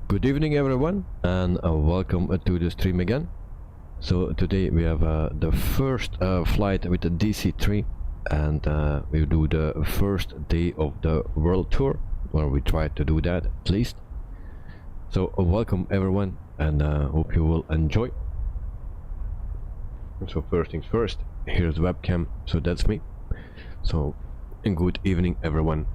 Good evening everyone, and welcome to the stream again. So today we have the first flight with the DC-3, and we do the first day of the world tour, or we try to do that at least. So welcome everyone, and hope you will enjoy. So first things first, here's the webcam, so that's me. So good evening everyone.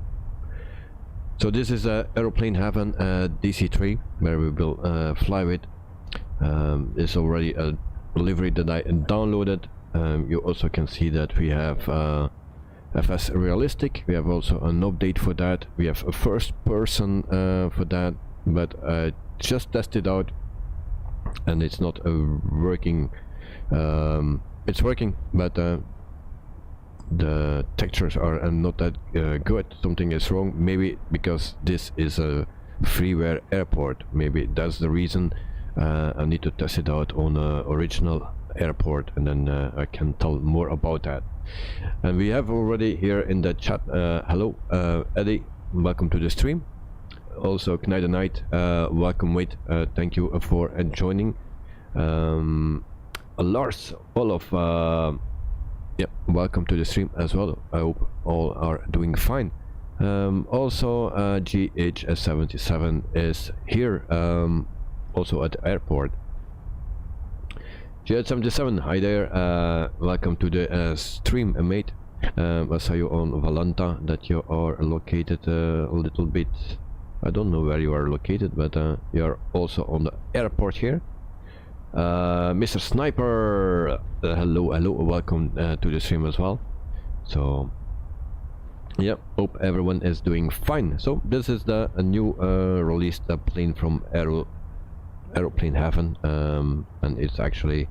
So this is a aeroplane Havre DC-3 where we will fly with. It's already a delivery that I downloaded. You also can see that we have FS Realistic. We have also an update for that. We have a first person for that, but I just tested out and it's not working. It's working, but the textures are not that good. Something is wrong, maybe because this is a freeware airport. Maybe that's the reason. I need to test it out on a original airport, and then I can tell more about that. And we have already here in the chat, hello Eddie, welcome to the stream. Also Knight Knight, welcome, wait, thank you for joining. Lars, Olaf, yeah, welcome to the stream as well. I hope all are doing fine. Also GH77 is here, also at the airport. GH77, hi there, welcome to the stream, mate. I saw you on Valanta, that you are located a little bit, I don't know where you are located, but you are also on the airport here. Mr. Sniper, hello, welcome to the stream as well. So yeah, hope everyone is doing fine. So this is the new released plane from aeroplane Havre, and it's actually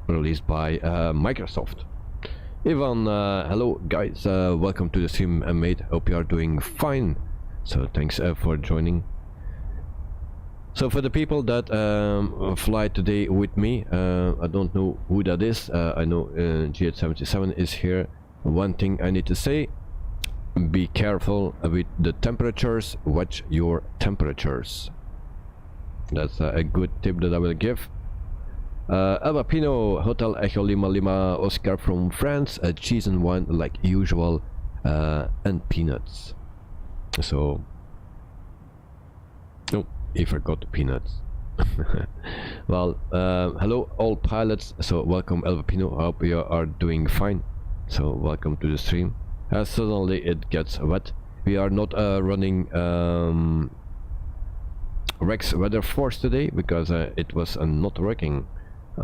released by Microsoft. Ivan, hello guys, welcome to the stream, mate. Hope you are doing fine. So thanks for joining. So for the people that fly today with me, I don't know who that is. I know GH77 is here. One thing I need to say, be careful with the temperatures, watch your temperatures. That's a good tip that I will give. Eva Pino, Hotel Echo Lima Lima, Oscar from France, cheese and wine like usual, and peanuts. So, no, he forgot the peanuts. Well, hello all pilots, so welcome Elva Pino, I hope you are doing fine. So welcome to the stream. Suddenly it gets wet. We are not running Rex Weather Force today because it was not working. I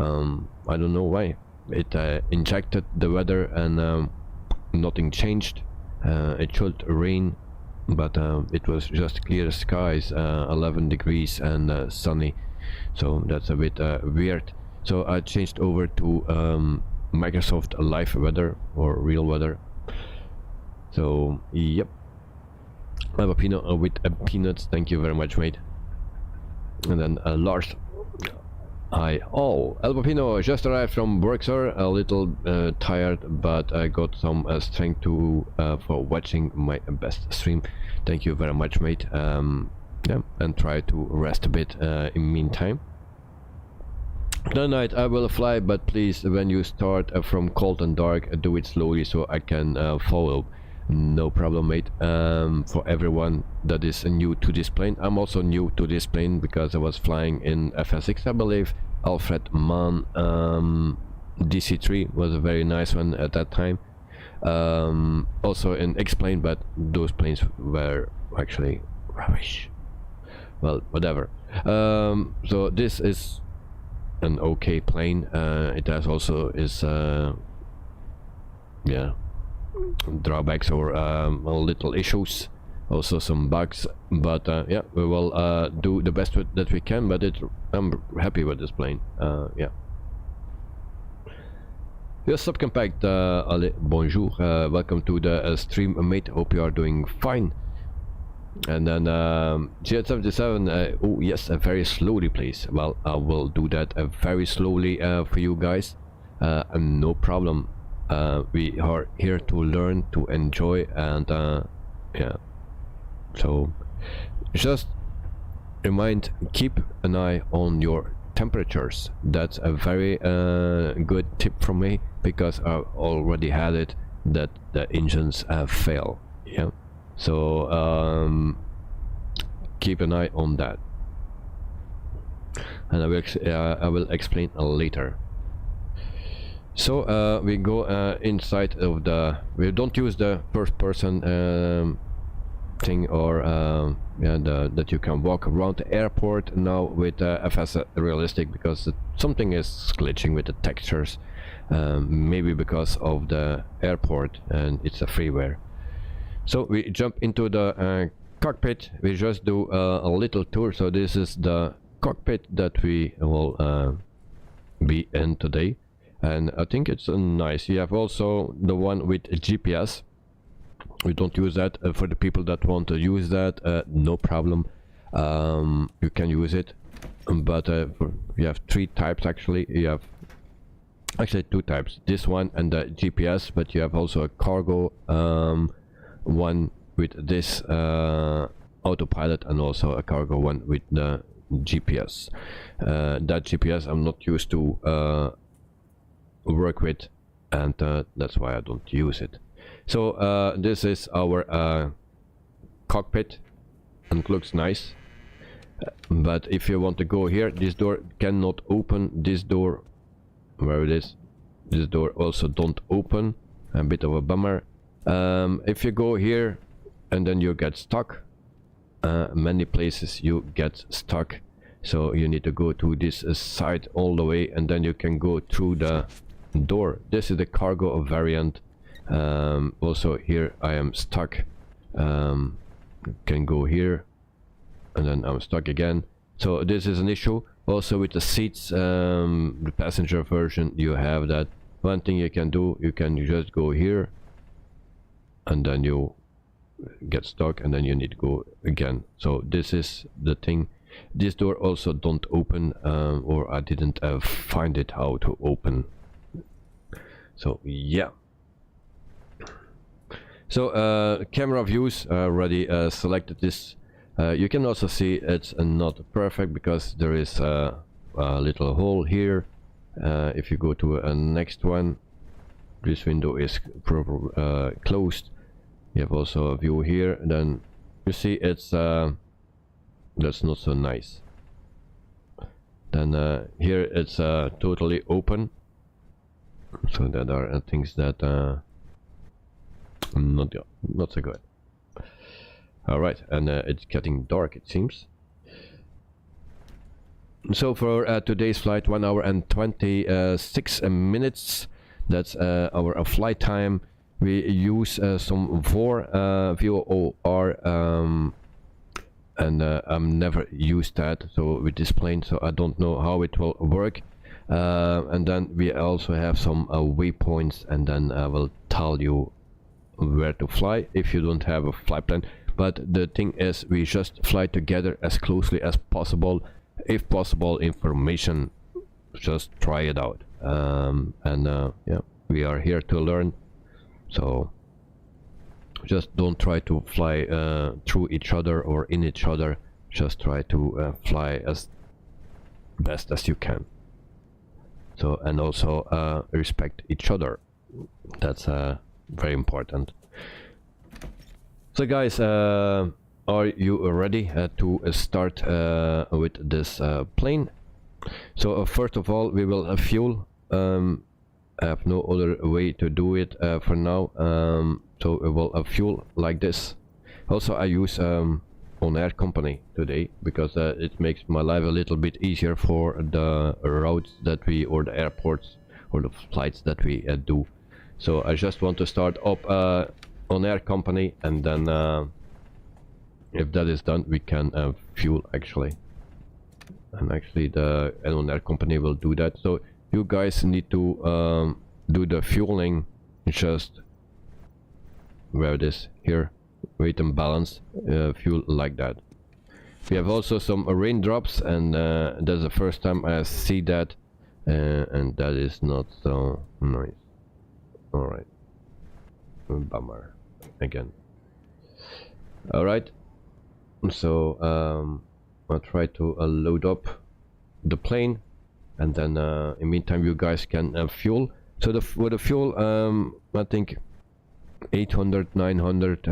don't know why. It injected the weather and nothing changed. It should rain, but it was just clear skies, 11 degrees and sunny, so that's a bit weird. So I changed over to Microsoft Live Weather or Real Weather. So yep, I have a peanut with peanuts, thank you very much, mate. And then Lars, hi all. El Papino just arrived from work, sir, a little tired, but I got some strength to for watching my best stream. Thank you very much, mate. Yeah, and try to rest a bit in meantime. Tonight I will fly, but please, when you start from cold and dark, do it slowly so I can follow. No problem, mate. For everyone that is new to this plane, I'm also new to this plane because I was flying in FS6, I believe. Alfred Mann DC-3 was a very nice one at that time. Also in X-plane, but those planes were actually rubbish. Well, whatever. So this is an okay plane. It has also its yeah, drawbacks or little issues, also some bugs, but yeah, we will do the best that we can. But I'm happy with this plane. Yeah. Yes, Subcompact, allez, bonjour, welcome to the stream, mate. Hope you are doing fine. And then GH77, oh yes, very slowly please. Well, I will do that very slowly for you guys, and no problem. We are here to learn, to enjoy, and yeah, so just remind, keep an eye on your temperatures. That's a very good tip from me, because I already had it that the engines fail. Yeah, so keep an eye on that, and I will explain later. So we go inside of the, we don't use the first person thing, or yeah, that you can walk around the airport now with FS realistic, because something is glitching with the textures, maybe because of the airport and it's a freeware. So we jump into the cockpit. We just do a little tour. So this is the cockpit that we will be in today, and I think it's nice. You have also the one with GPS. We don't use that. For the people that want to use that, no problem, you can use it, but you have three types actually. You have actually two types, this one and the GPS, but you have also a cargo one with this autopilot, and also a cargo one with the GPS. That GPS I'm not used to work with, and that's why I don't use it. So this is our cockpit, and it looks nice, but if you want to go here, this door cannot open. This door, where it is, this door also don't open, a bit of a bummer. If you go here and then you get stuck, many places you get stuck, so you need to go to this side all the way, and then you can go through the door. This is the cargo variant. Also here I am stuck, can go here and then I'm stuck again, so this is an issue. Also with the seats, the passenger version, you have that. One thing you can do, you can just go here and then you get stuck, and then you need to go again. So this is the thing. This door also don't open, or I didn't find it how to open. So yeah. So camera views, already selected this. You can also see it's not perfect, because there is a little hole here. If you go to a next one, this window is closed. You have also a view here, and then you see it's that's not so nice. Then here it's totally open, so that are things that not so good. All right, and it's getting dark, it seems. So for today's flight, 1 hour and 26 minutes. That's our flight time. We use some VOR, and I've never used that so with this plane, so I don't know how it will work. And then we also have some waypoints, and then I will tell you where to fly if you don't have a flight plan. But the thing is, we just fly together as closely as possible. If possible, information, just try it out. Yeah, we are here to learn, so just don't try to fly through each other or in each other. Just try to fly as best as you can. So, and also respect each other. That's very important. So guys, are you ready to start with this plane? So first of all, we will fuel. I have no other way to do it for now. So we will fuel like this. Also, I use on-air company today, because it makes my life a little bit easier for the routes that we, or the airports, or the flights that we do. So I just want to start up on-air company, and then if that is done, we can fuel actually. And actually the on-air company will do that. So you guys need to do the fueling, just where it is here, weight and balance, fuel like that. We have also some raindrops, and that's the first time I see that, and that is not so nice. Alright, bummer again. Alright, so I'll try to load up the plane, and then in the meantime you guys can fuel. So with the fuel, I think 800, 900,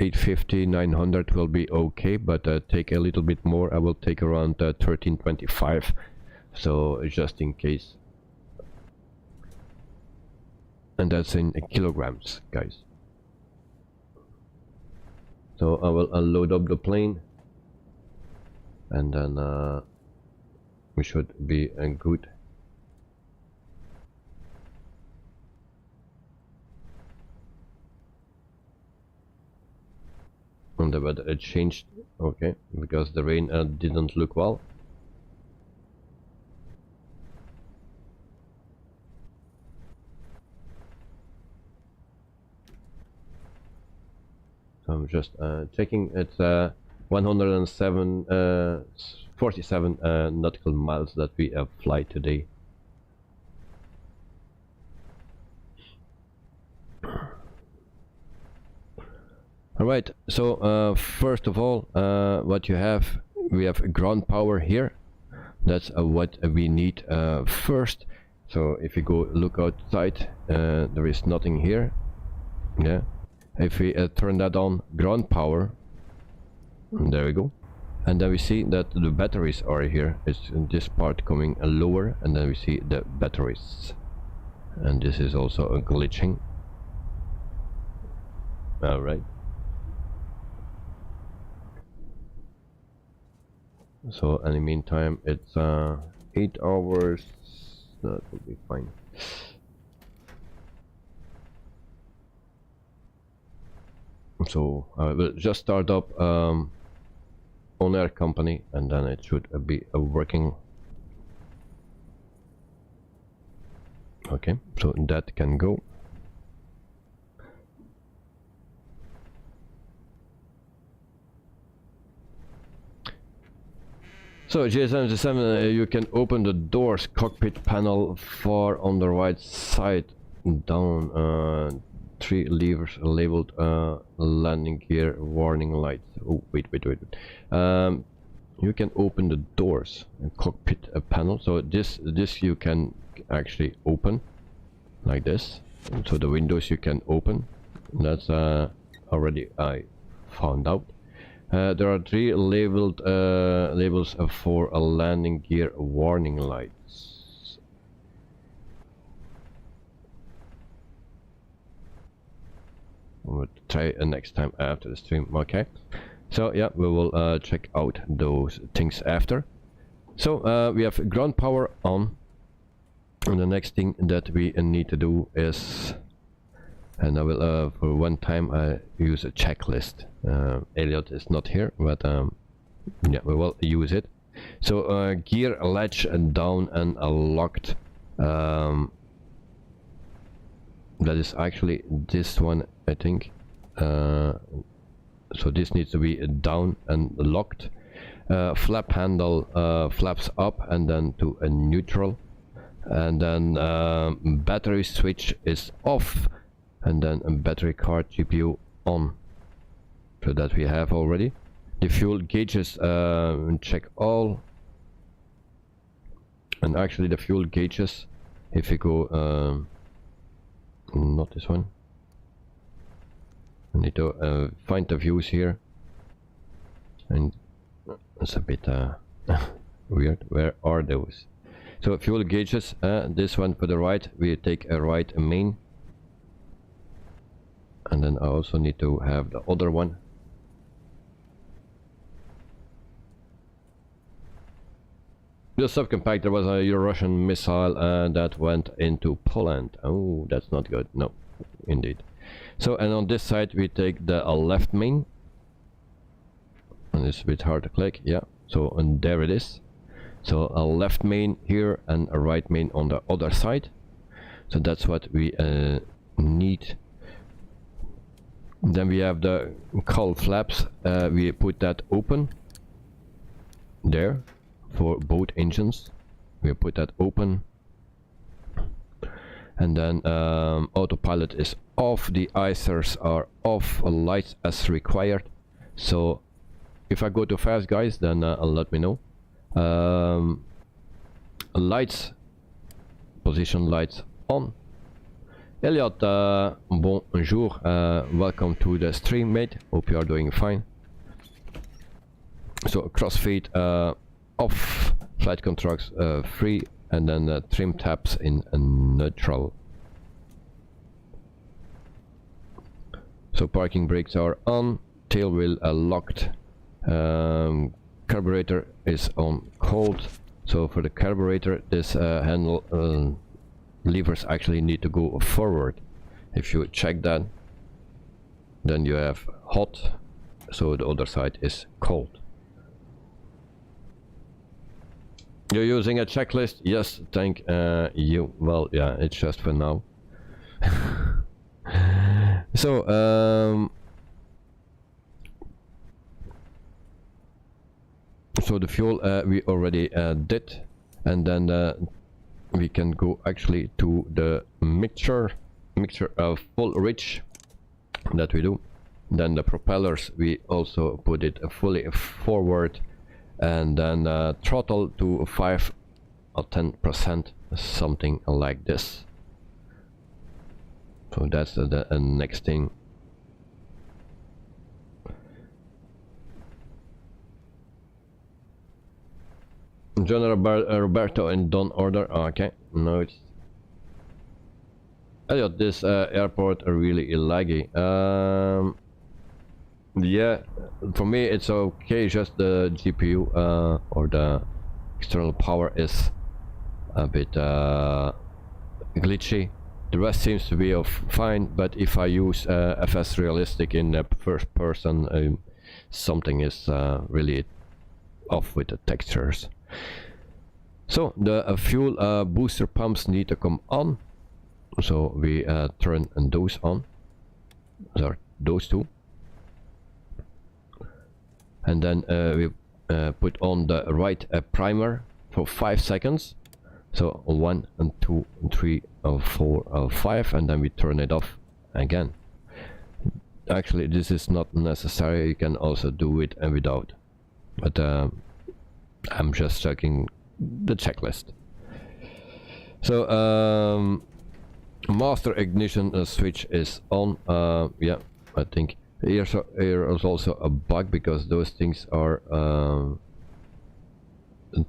850, 900 will be okay, but take a little bit more. I will take around 1325, so just in case. And that's in kilograms, guys. So I will load up the plane, and then we should be good. And the weather it changed, okay, because the rain didn't look well. So I'm just checking. It's 147 nautical miles that we have fly today. Alright, so first of all, what you have, we have ground power here. That's what we need first. So if you go look outside, there is nothing here. Yeah. If we turn that on, ground power, there we go. And then we see that the batteries are here. It's in this part coming lower, and then we see the batteries. And this is also a glitching. Alright. So in the meantime, it's 8 hours. That will be fine. So I will just start up on air company, and then it should be working. Okay, so that can go. So GSM-7, you can open the doors, cockpit panel far on the right side down. 3 levers labeled landing gear warning lights. Oh, wait. You can open the doors and cockpit panel. So this you can actually open like this. So the windows you can open. That's already I found out. There are 3 labeled labels for a landing gear warning lights. We'll try next time after the stream. Okay, so yeah, we will check out those things after. So we have ground power on, and the next thing that we need to do is, and I will for one time use a checklist. Elliot is not here, but yeah, we will use it. So gear latch down and locked. That is actually this one, I think. So this needs to be down and locked. Flap handle flaps up and then to a neutral, and then battery switch is off, and then a battery card GPU on. So that we have already. The fuel gauges, check all. And actually the fuel gauges, if you go not this one, I need to find the views here, and it's a bit weird. Where are those? So fuel gauges, this one for the right, we take a right main, and then I also need to have the other one. The subcompactor was a Russian missile that went into Poland. Oh, that's not good. No, indeed. So, and on this side we take the left main, and it's a bit hard to click. Yeah, so and there it is. So a left main here and a right main on the other side. So that's what we need. Then we have the cowl flaps. We put that open there for both engines. We put that open, and then autopilot is off, the icers are off, lights as required. So If I go too fast, guys, then let me know. Lights, position lights on. Elliot, bonjour, welcome to the stream, mate. Hope you are doing fine. So crossfade off, flight controls free, and then trim tabs in neutral. So parking brakes are on, tail wheel locked, carburetor is on cold. So for the carburetor, this handle levers actually need to go forward. If you check that, then you have hot, so the other side is cold. You're using a checklist? Yes, thank you. Well, yeah, it's just for now. So so the fuel we already did, and then we can go actually to the mixture of full rich that we do. Then the propellers, we also put it fully forward, and then throttle to 5 or 10%, something like this. So that's the next thing. General Roberto in Don order. Okay, no, it's Elliot. This airport are really laggy. Yeah, for me it's okay. Just the GPU or the external power is a bit glitchy. The rest seems to be fine. But if I use FS Realistic in the first person, something is really off with the textures. So the fuel booster pumps need to come on, so we turn those on. There are those two, and then we put on the right primer for 5 seconds. So 1 and 2 and 3 and 4 and 5, and then we turn it off again. Actually, this is not necessary. You can also do it and without, but I'm just checking the checklist. So master ignition switch is on. Yeah, I think here is also a bug, because those things are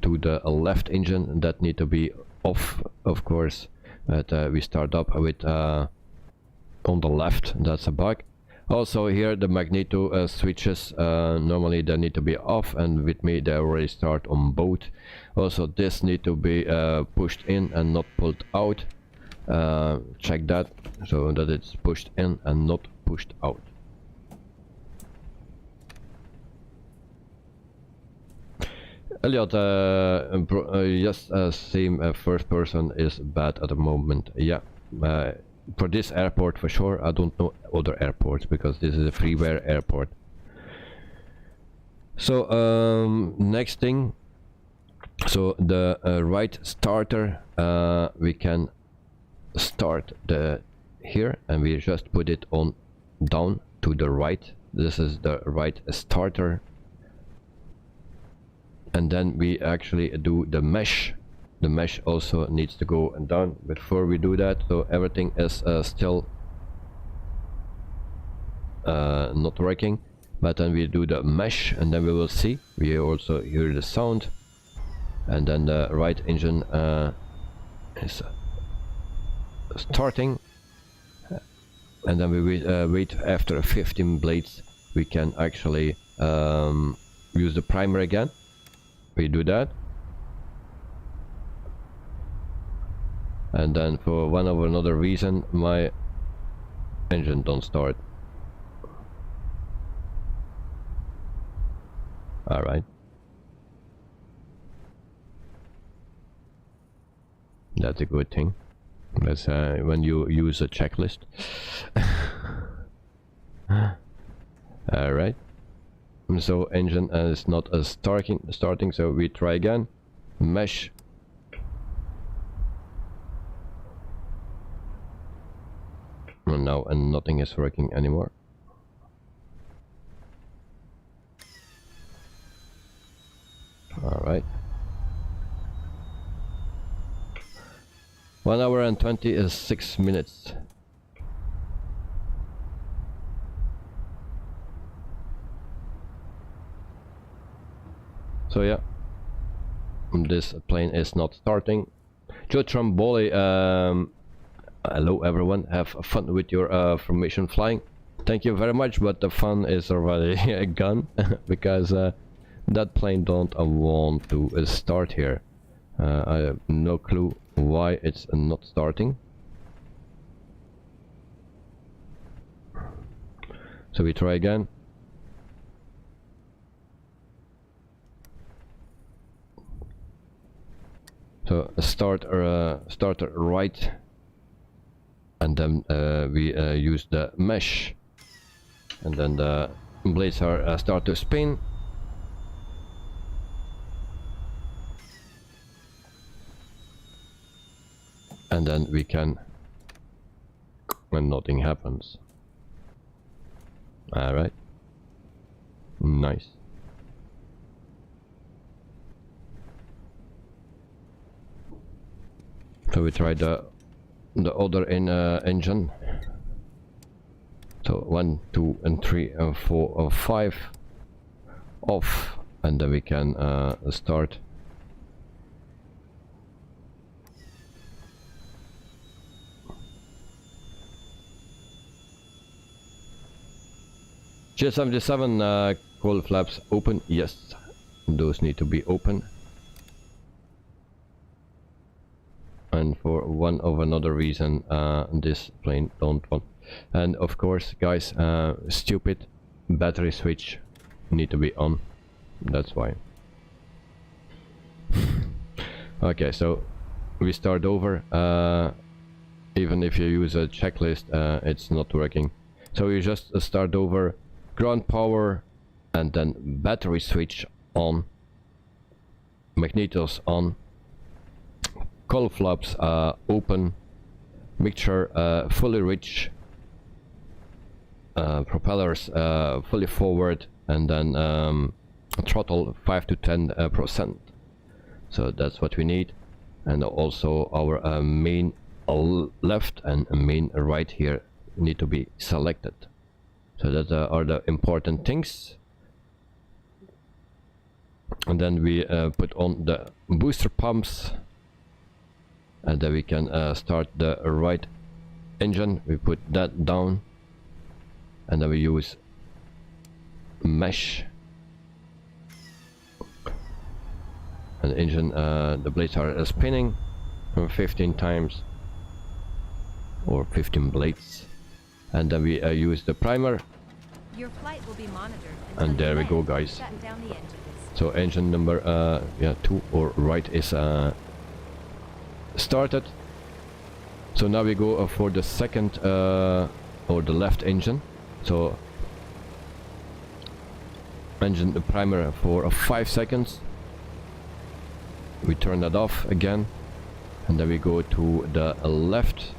to the left engine that need to be off, of course. But we start up with on the left. That's a bug. Also here the magneto switches, normally they need to be off, and with me they already start on both. Also this need to be pushed in and not pulled out. Check that, so that it's pushed in and not pushed out. Elliot, yes, same, first person is bad at the moment. Yeah, for this airport for sure. I don't know other airports, because this is a freeware airport. So next thing, so the right starter, we can start the here, and we just put it on down to the right. This is the right starter, and then we actually do the mesh. The mesh also needs to go down before we do that, so everything is still not working. But then we do the mesh, and then we will see. We also hear the sound, and then the right engine is starting, and then we wait after 15 blades. We can actually use the primer again. We do that, and then for one or another reason my engine don't start. All right, that's a good thing. That's when you use a checklist. All right, so engine is not starting, so we try again. Mesh. No, and nothing is working anymore. 1 hour and 26 minutes. So yeah, this plane is not starting. Joe Tromboli, hello everyone, have fun with your formation flying. Thank you very much, but the fun is already gone because that plane don't want to start here. I have no clue why it's not starting. So we try again. So starter right, and then we use the mesh, and then the blades are start to spin. And then we can, when nothing happens. Alright. Nice. So we try the other engine. So 1, 2, and 3, and 4, and 5 off, and then we can start. J77 coil flaps open. Yes, those need to be open. And for one of another reason, this plane don't want. And of course, guys, stupid battery switch need to be on. That's why. Okay, so we start over. Even if you use a checklist, it's not working. So you just start over. Ground power, and then battery switch on, magnetos on, coil flaps open, mixture fully rich, propellers fully forward, and then throttle 5 to 10%. So that's what we need, and also our main left and main right here need to be selected. So that are the important things. And then we put on the booster pumps, and then we can start the right engine. We put that down, and then we use mesh. And the engine, the blades are spinning from 15 times, or 15 blades. And then we use the primer. Your flight will be monitored, and there we go, guys. So engine number 2 or right is started. So now we go for the second or the left engine. So engine the primer for 5 seconds. We turn that off again, and then we go to the left.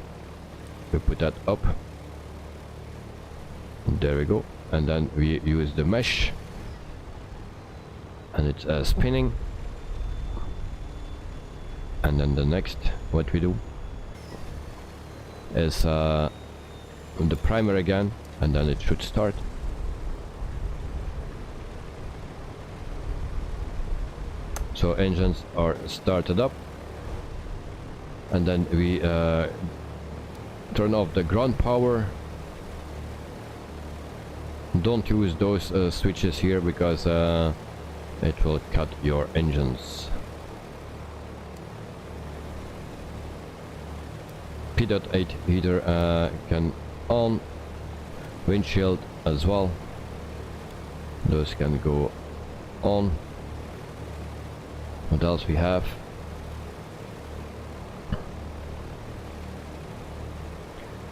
We put that up. There we go, and then we use the mesh, and it's spinning. And then the next what we do is the primer again, and then it should start. So engines are started up, and then we turn off the ground power. Don't use those switches here because it will cut your engines. P.8 heater can on, windshield as well. Those can go on. What else we have?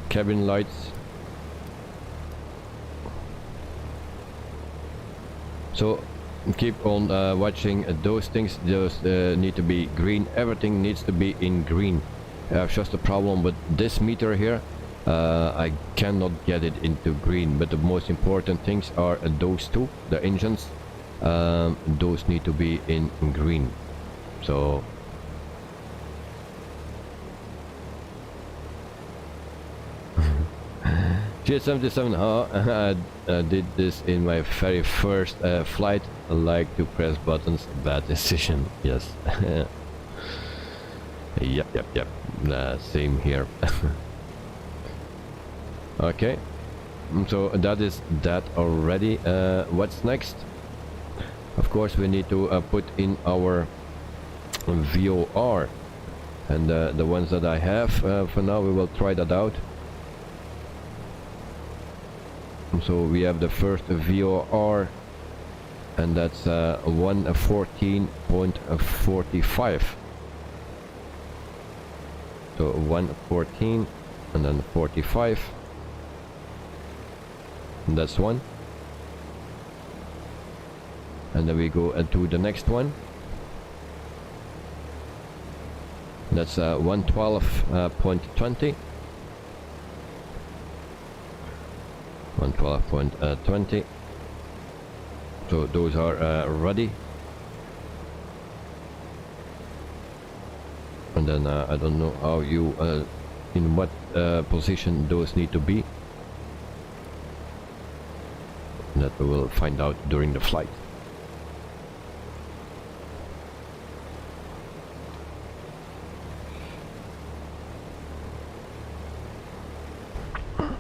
Cabin lights. So keep on watching those things. Those need to be green. Everything needs to be in green. I have just a problem with this meter here. I cannot get it into green, but the most important things are those two, the engines. Those need to be in green. So G77, I did this in my very first flight. I like to press buttons. Bad decision. Yes. Yep. Same here. Okay. So that is that already. What's next? Of course, we need to put in our VOR, and the ones that I have for now, we will try that out. So we have the first VOR, and that's 114.45. So 114 and then 45, and that's one. And then we go to the next one. That's 112.20. 112.20. So those are ready. And then I don't know how you in what position those need to be. That we will find out during the flight.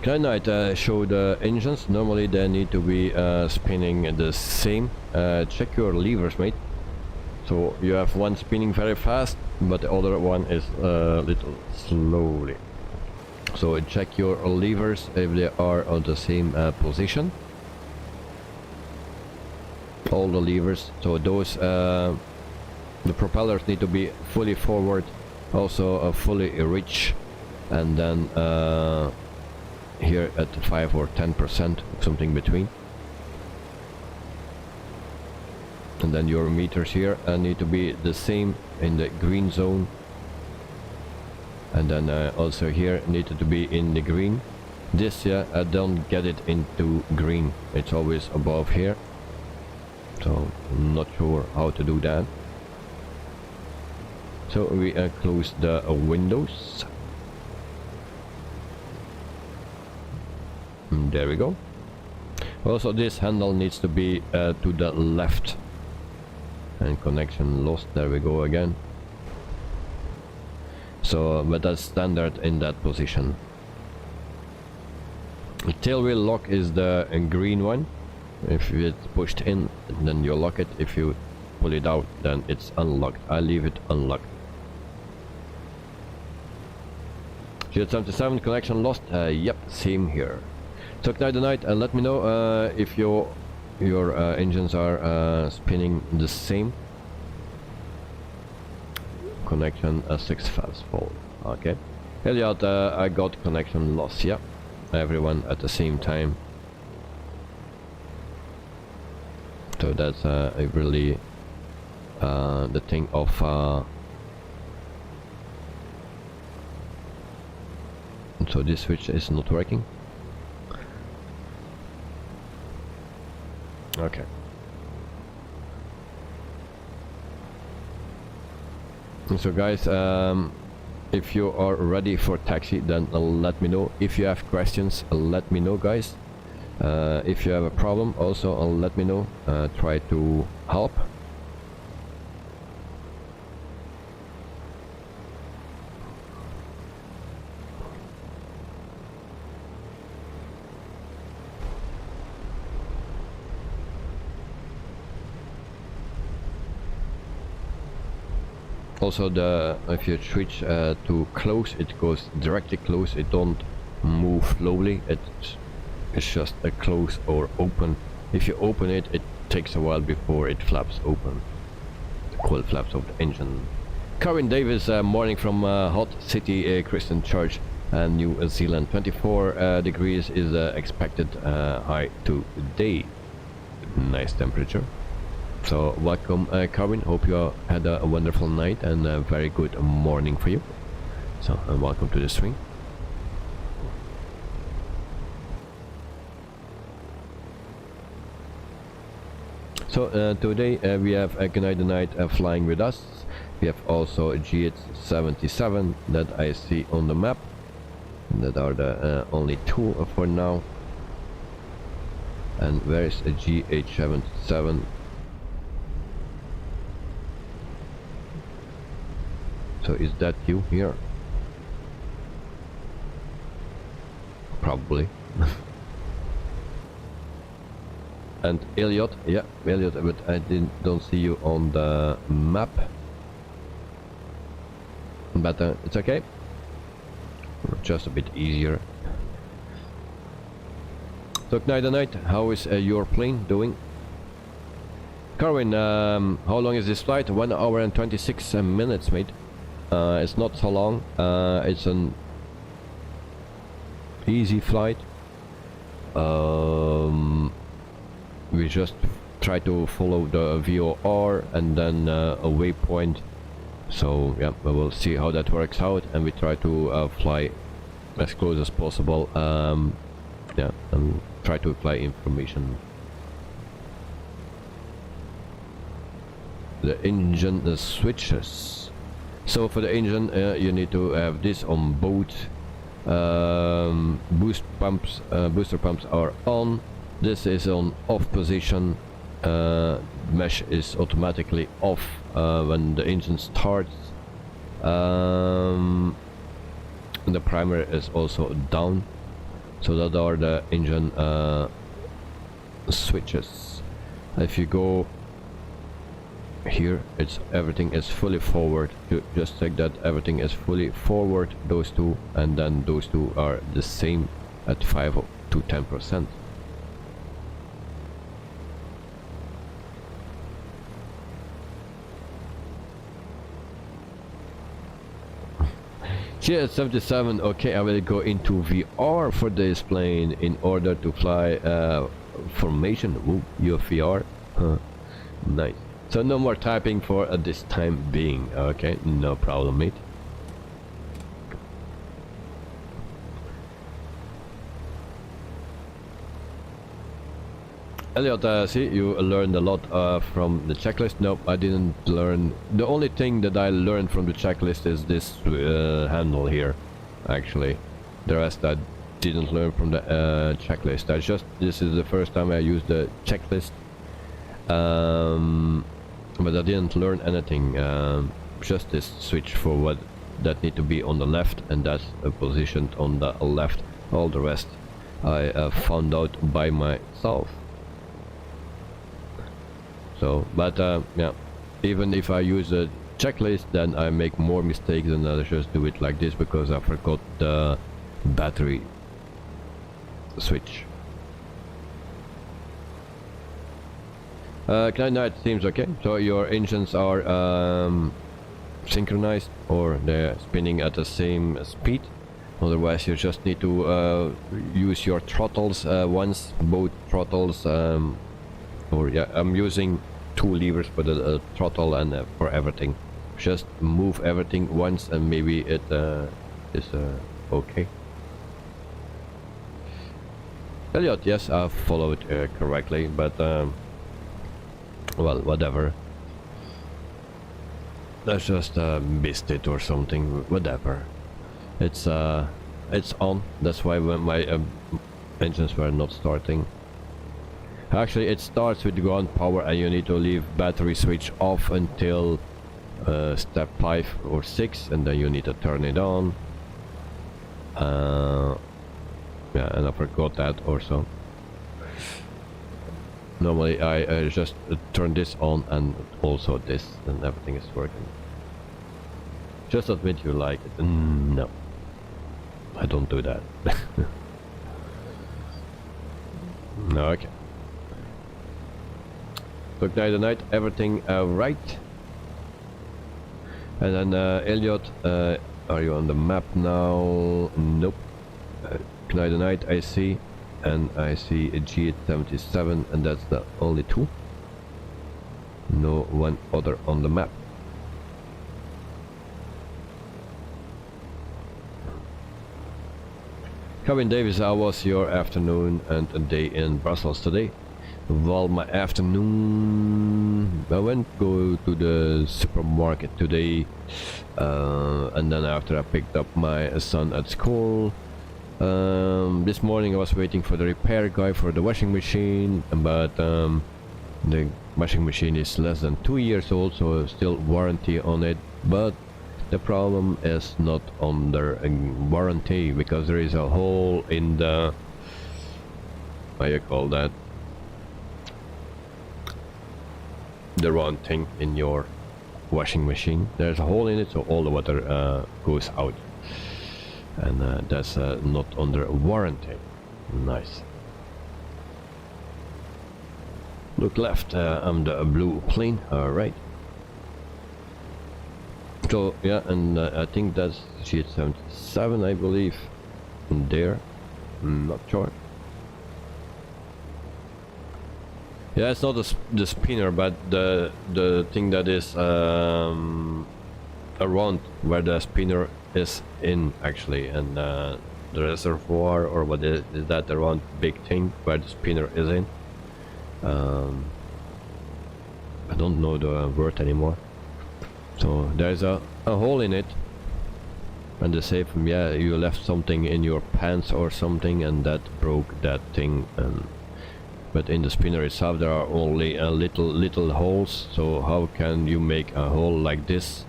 Can I show the engines? Normally they need to be spinning the same. Check your levers, mate. So you have one spinning very fast, but the other one is a little slowly. So check your levers if they are on the same position. All the levers. So those the propellers need to be fully forward, also fully reach, and then here at 5 or 10%, something between. And then your meters here need to be the same in the green zone, and then also here needed to be in the green. This I don't get it into green, it's always above here, so I'm not sure how to do that. So we close the windows. There we go. Also this handle needs to be to the left. And connection lost, there we go again. So but that's standard in that position. The tail wheel lock is the green one. If it's pushed in, then you lock it. If you pull it out, then it's unlocked. I leave it unlocked. G77 connection lost. Yep, same here. So Knight the Night, let me know if your engines are spinning the same. Connection 6 fast forward. Okay. Elliot, I got connection loss. Yeah, everyone at the same time. So that's really the thing of so this switch is not working. Okay. So guys, if you are ready for taxi, then let me know. If you have questions, let me know, guys. If you have a problem, also let me know. Try to help. Also, if you switch to close, it goes directly close. It don't move slowly. It's just a close or open. If you open it, it takes a while before it flaps open. The coil flaps of the engine. Corinne Davis, morning from hot city Christian Church, New Zealand. 24 degrees is expected high today. Nice temperature. So welcome Corinne, hope you had a wonderful night and a very good morning for you. So welcome to the stream. So today we have Knight the Night flying with us. We have also a GH77 that I see on the map. That are the only two for now. And where is a GH77? So is that you here? Probably. And Elliot, yeah, Elliot, but I don't see you on the map. But it's okay. Just a bit easier. So Night, how is your plane doing? Carwin, how long is this flight? 1 hour and 26 minutes, mate. It's not so long. It's an easy flight. We just try to follow the VOR and then a waypoint. So yeah, we will see how that works out, and we try to fly as close as possible. Yeah, and try to apply information. The engine switches. So for the engine, you need to have this on both. Booster pumps are on. This is on off position. Mesh is automatically off when the engine starts. The primer is also down. So that are the engine switches. If you go here, it's everything is fully forward. You just check that everything is fully forward, those two, and then those two are the same at 5 to 10%. GS77, okay, I will go into VR for this plane in order to fly formation. Ooh, you have VR? Huh. Nice. So no more typing for this time being. Okay, no problem, mate. Elliot, see, you learned a lot from the checklist. Nope, I didn't learn. The only thing that I learned from the checklist is this handle here, actually. The rest I didn't learn from the checklist. This is the first time I used the checklist. But I didn't learn anything. Just this switch for what that need to be on the left, and that's positioned on the left. All the rest I found out by myself. So, but yeah, even if I use a checklist, then I make more mistakes than I just do it like this because I forgot the battery switch. Night seems okay. So your engines are synchronized, or they're spinning at the same speed. Otherwise, you just need to use your throttles once, both throttles. Or yeah, I'm using 2 levers for the throttle and for everything. Just move everything once, and maybe it is okay. Elliot, yes, I followed correctly, but well, whatever. That's just missed it or something. Whatever. It's on. That's why when my engines were not starting. Actually, it starts with ground power, and you need to leave battery switch off until step 5 or 6, and then you need to turn it on. Yeah, and I forgot that also. Normally I just turn this on and also this, and everything is working. Just admit you like it. No, I don't do that. No, okay. Look, night, everything right. And then Elliot, are you on the map now? Nope. Night, I see, and I see a G77, and that's the only 2. No one other on the map. Kevin Davis, how was your afternoon and a day in Brussels today? Well, my afternoon, I went go to the supermarket today, and then after I picked up my son at school, This morning I was waiting for the repair guy for the washing machine, but the washing machine is less than 2 years old, so still warranty on it. But the problem is not under warranty, because there is a hole in the, how you call that, the round thing in your washing machine. There's a hole in it, so all the water goes out, and that's not under warranty. Nice. Look left, I'm the blue plane. All right. So yeah, and I think that's sheet 77, I believe, in there. Not sure. Yeah, it's not the spinner, but the thing that is around where the spinner is in, actually, and the reservoir, or what is that around big thing where the spinner is in. I don't know the word anymore. So there's a hole in it, and they say, yeah, you left something in your pants or something, and that broke that thing. But in the spinner itself there are only little holes, so how can you make a hole like this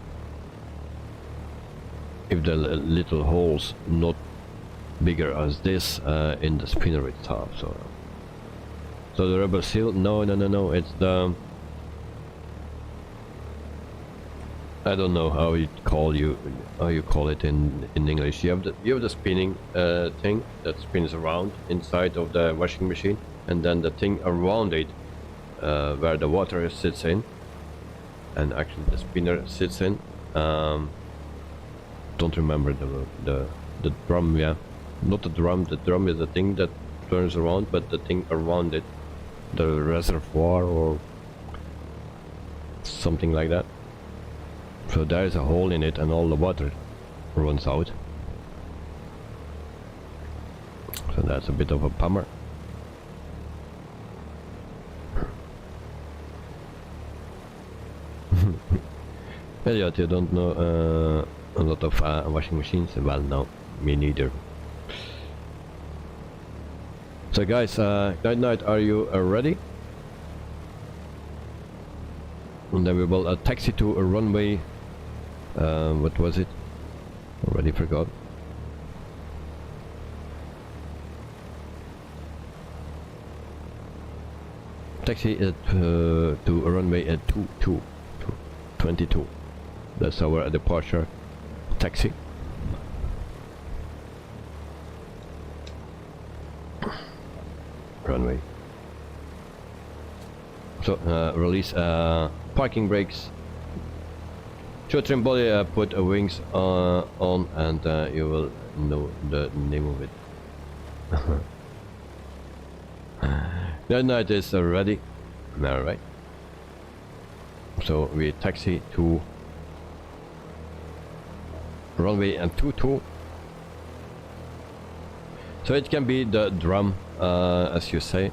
if the little holes not bigger as this in the spinner itself? So the rubber seal, no, it's the, I don't know how you call it in English. You have the spinning thing that spins around inside of the washing machine, and then the thing around it where the water sits in, and actually the spinner sits in. Don't remember the drum. Yeah, not the drum. The drum is the thing that turns around, but the thing around it, the reservoir or something like that. So there is a hole in it, and all the water runs out. So that's a bit of a bummer. Elliot, you don't know a lot of washing machines? Well, no, me neither. So guys, night, are you ready? And then we will taxi to a runway. What was it? Already forgot. Taxi to a runway at 22. That's our departure taxi. Runway. So release parking brakes. Show trim body, put wings on, and you will know the name of it. The night is ready. Alright. So we taxi to runway and 22. So it can be the drum, as you say.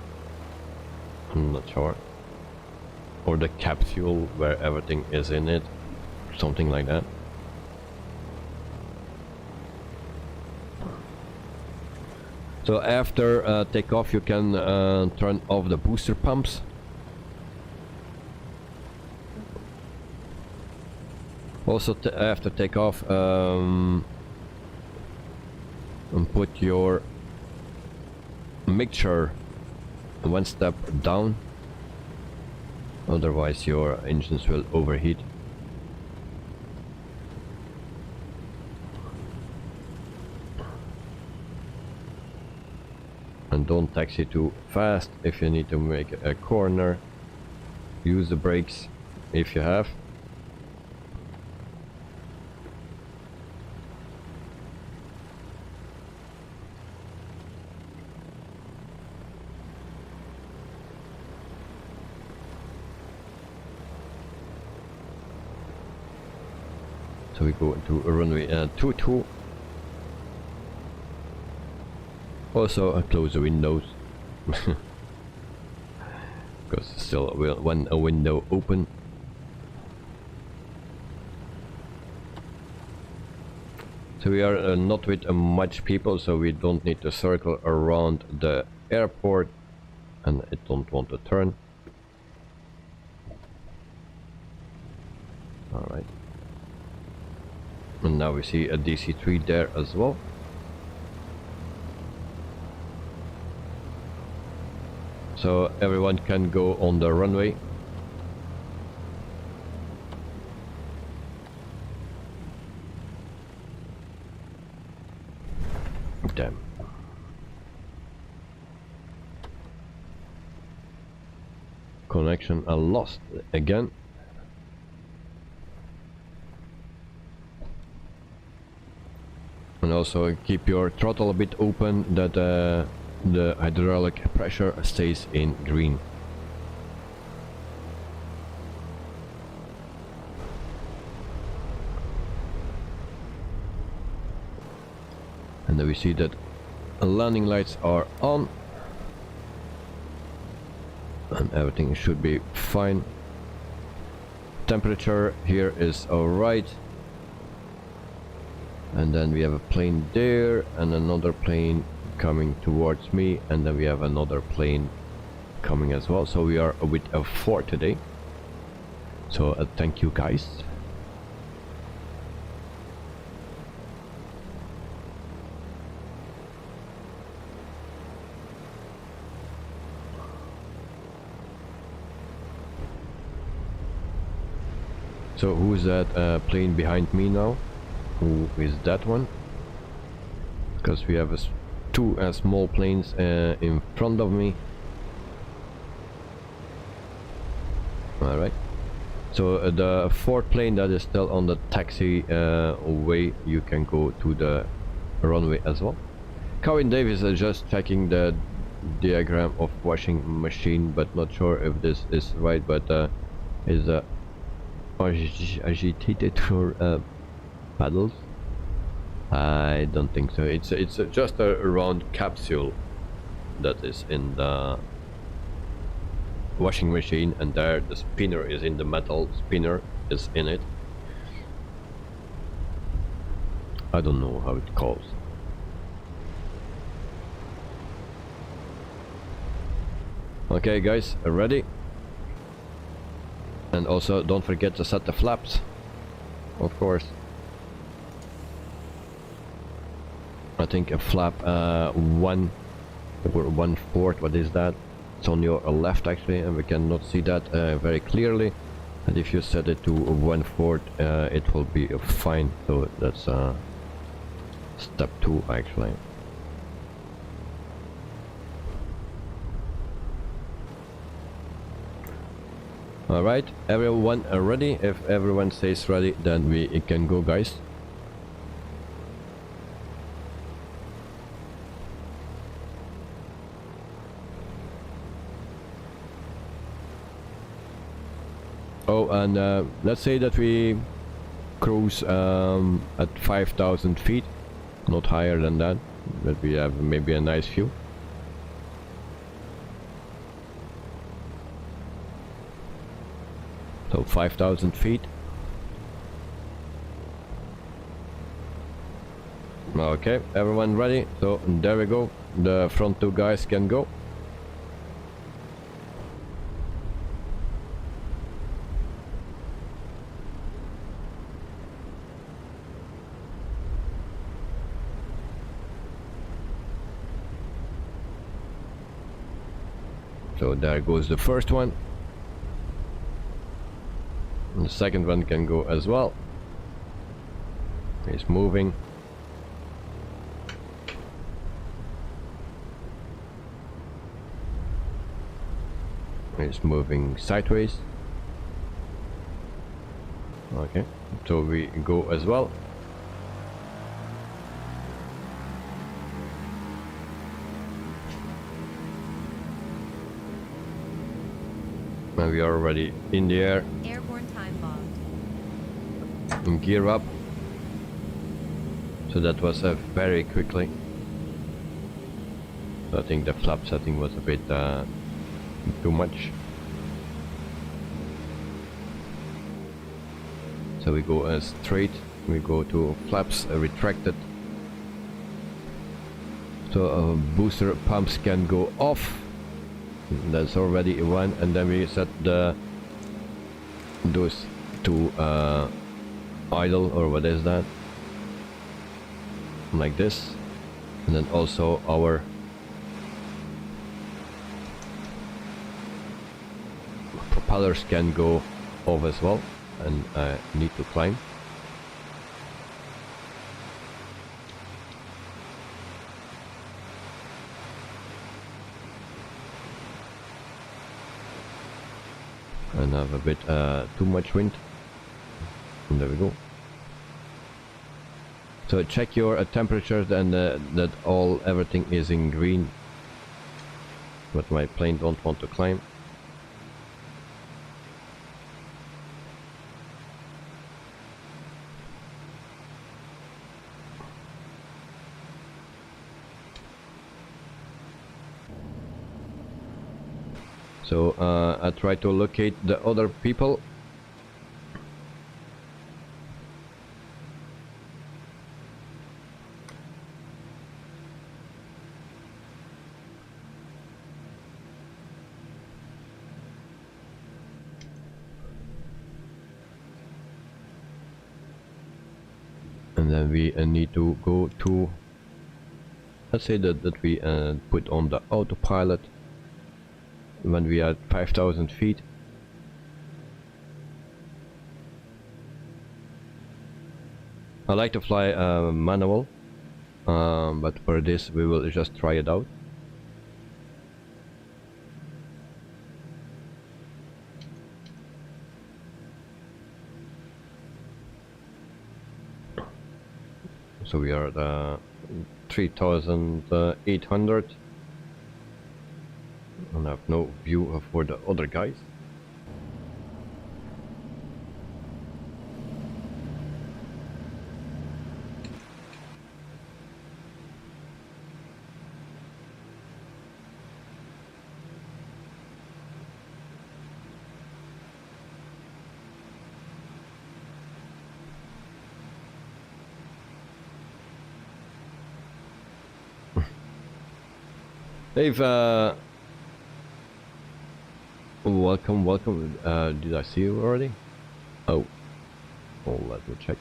I'm not sure. Or the capsule where everything is in it. Something like that. So after takeoff you can turn off the booster pumps. Also after takeoff and put your mixture one step down, otherwise your engines will overheat. And don't taxi too fast. If you need to make a corner, use the brakes if you have. So we go into a runway 22. Also close the windows, because still when a window open. So So we are not with much people, so we don't need to circle around the airport, and I don't want to turn. Alright. And now we see a DC-3 there as well. So everyone can go on the runway. Damn. Connection lost again. And also keep your throttle a bit open, that the hydraulic pressure stays in green. And then we see that landing lights are on, and everything should be fine. Temperature here is alright. And then we have a plane there, and another plane coming towards me, and then we have another plane coming as well. So we are with a 4 today. So thank you guys. So who's that plane behind me now? Who is that one? Because we have two small planes in front of me. Alright. So the fourth plane that is still on the taxi way, you can go to the runway as well. Cowan Davis is just checking the diagram of washing machine, but not sure if this is right, but is agitated for paddles? I don't think so. It's just a round capsule that is in the washing machine, and there the spinner is in the metal spinner is in it. I don't know how it calls. Okay guys, ready? And also don't forget to set the flaps, of course. I think a flap 1 or 1/4, what is that? It's on your left actually, and we cannot see that very clearly. And if you set it to 1/4, it will be fine. So that's step 2 actually. Alright, everyone ready? If everyone says ready, then we can go guys. Oh, and let's say that we cruise at 5,000 feet, not higher than that, but we have maybe a nice view. So 5,000 feet. Okay, everyone ready? So there we go. The front two guys can go. So there goes the first one. And the second one can go as well. He's moving. He's moving sideways. Okay, so we go as well. And we are already in the air. Airborne time logged. And gear up. So that was very quickly. So I think the flap setting was a bit too much. So we go straight We go to flaps, retracted. So booster pumps can go off. That's already one, and then we set those to idle, or what is that? Like this, and then also our propellers can go off as well, and I need to climb. And have a bit too much wind, and there we go. So check your temperatures and that everything is in green, but my plane don't want to climb. So I try to locate the other people. And then we need to go to, let's say that we put on the autopilot when we are at 5,000 feet. I like to fly manual, but for this we will just try it out. So we are at 3,800. And I have no view for the other guys. Dave, welcome. Did I see you already? Oh, let me check.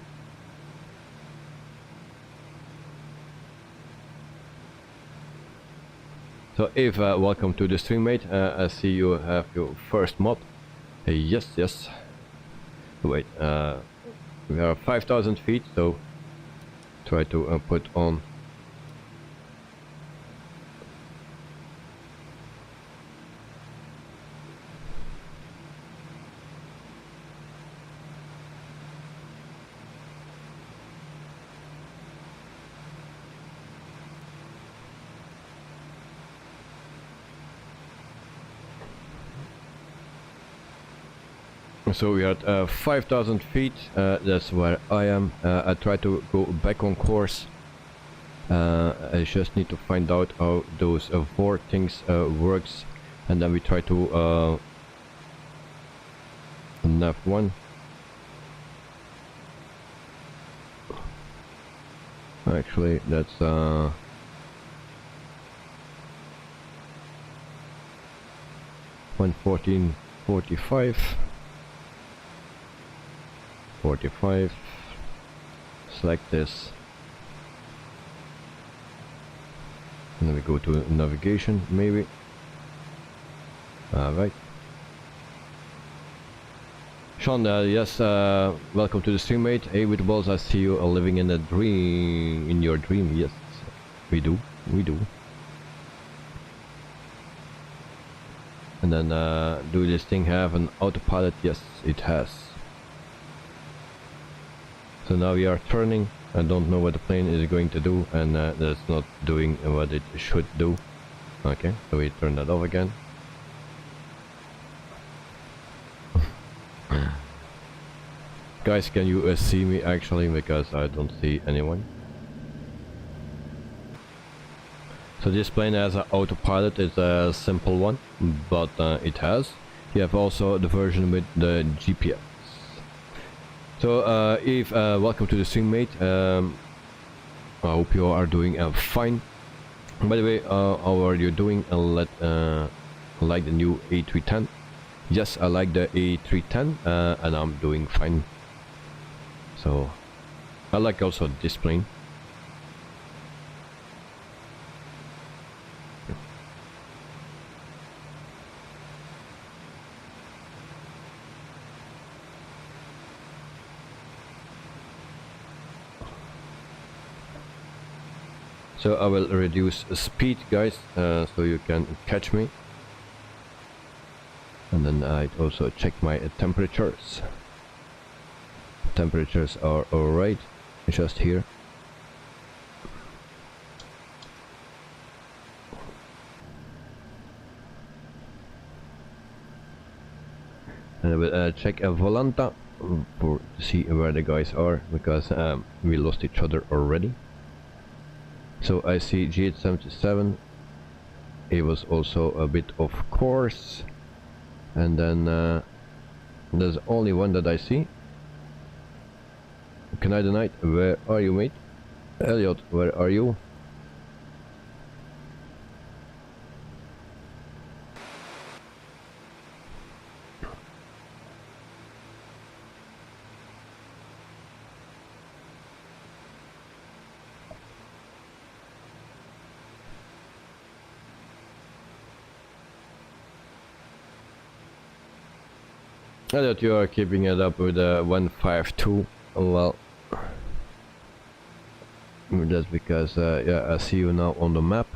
So Eve, welcome to the stream, mate. I see you have your first mod. Yes. Wait, we are 5,000 feet, so try to put on. So we are at 5,000 feet, that's where I am. I try to go back on course. I just need to find out how those VOR things works, and then we try to nav 1. Actually, that's 114.45. 45. Select this, and then we go to navigation, maybe. Alright. Sean, yes, welcome to the stream, mate. Hey, with balls, I see you are living in a dream, in your dream. Yes, we do. And then, do this thing have an autopilot? Yes, it has. So now we are turning. I don't know what the plane is going to do, and that's not doing what it should do. Okay, so we turn that off again. Guys, can you see me actually, because I don't see anyone? So this plane has an autopilot. It's a simple one, but it has. You have also the version with the GPS. So Eve, welcome to the stream, mate. I hope you are doing fine. By the way, how are you doing? Like the new A310. Yes, I like the A310, and I'm doing fine. So I like also this plane. So I will reduce speed, guys, so you can catch me. And then I also check my temperatures. Temperatures are alright, just here. And I will check a Volanta to see where the guys are, because we lost each other already. So I see G877, it was also a bit off course, and then there's only one that I see. Canada Knight, where are you, mate? Elliot, where are you? Elliot, you are keeping it up with a 152. Well, that's because yeah, I see you now on the map.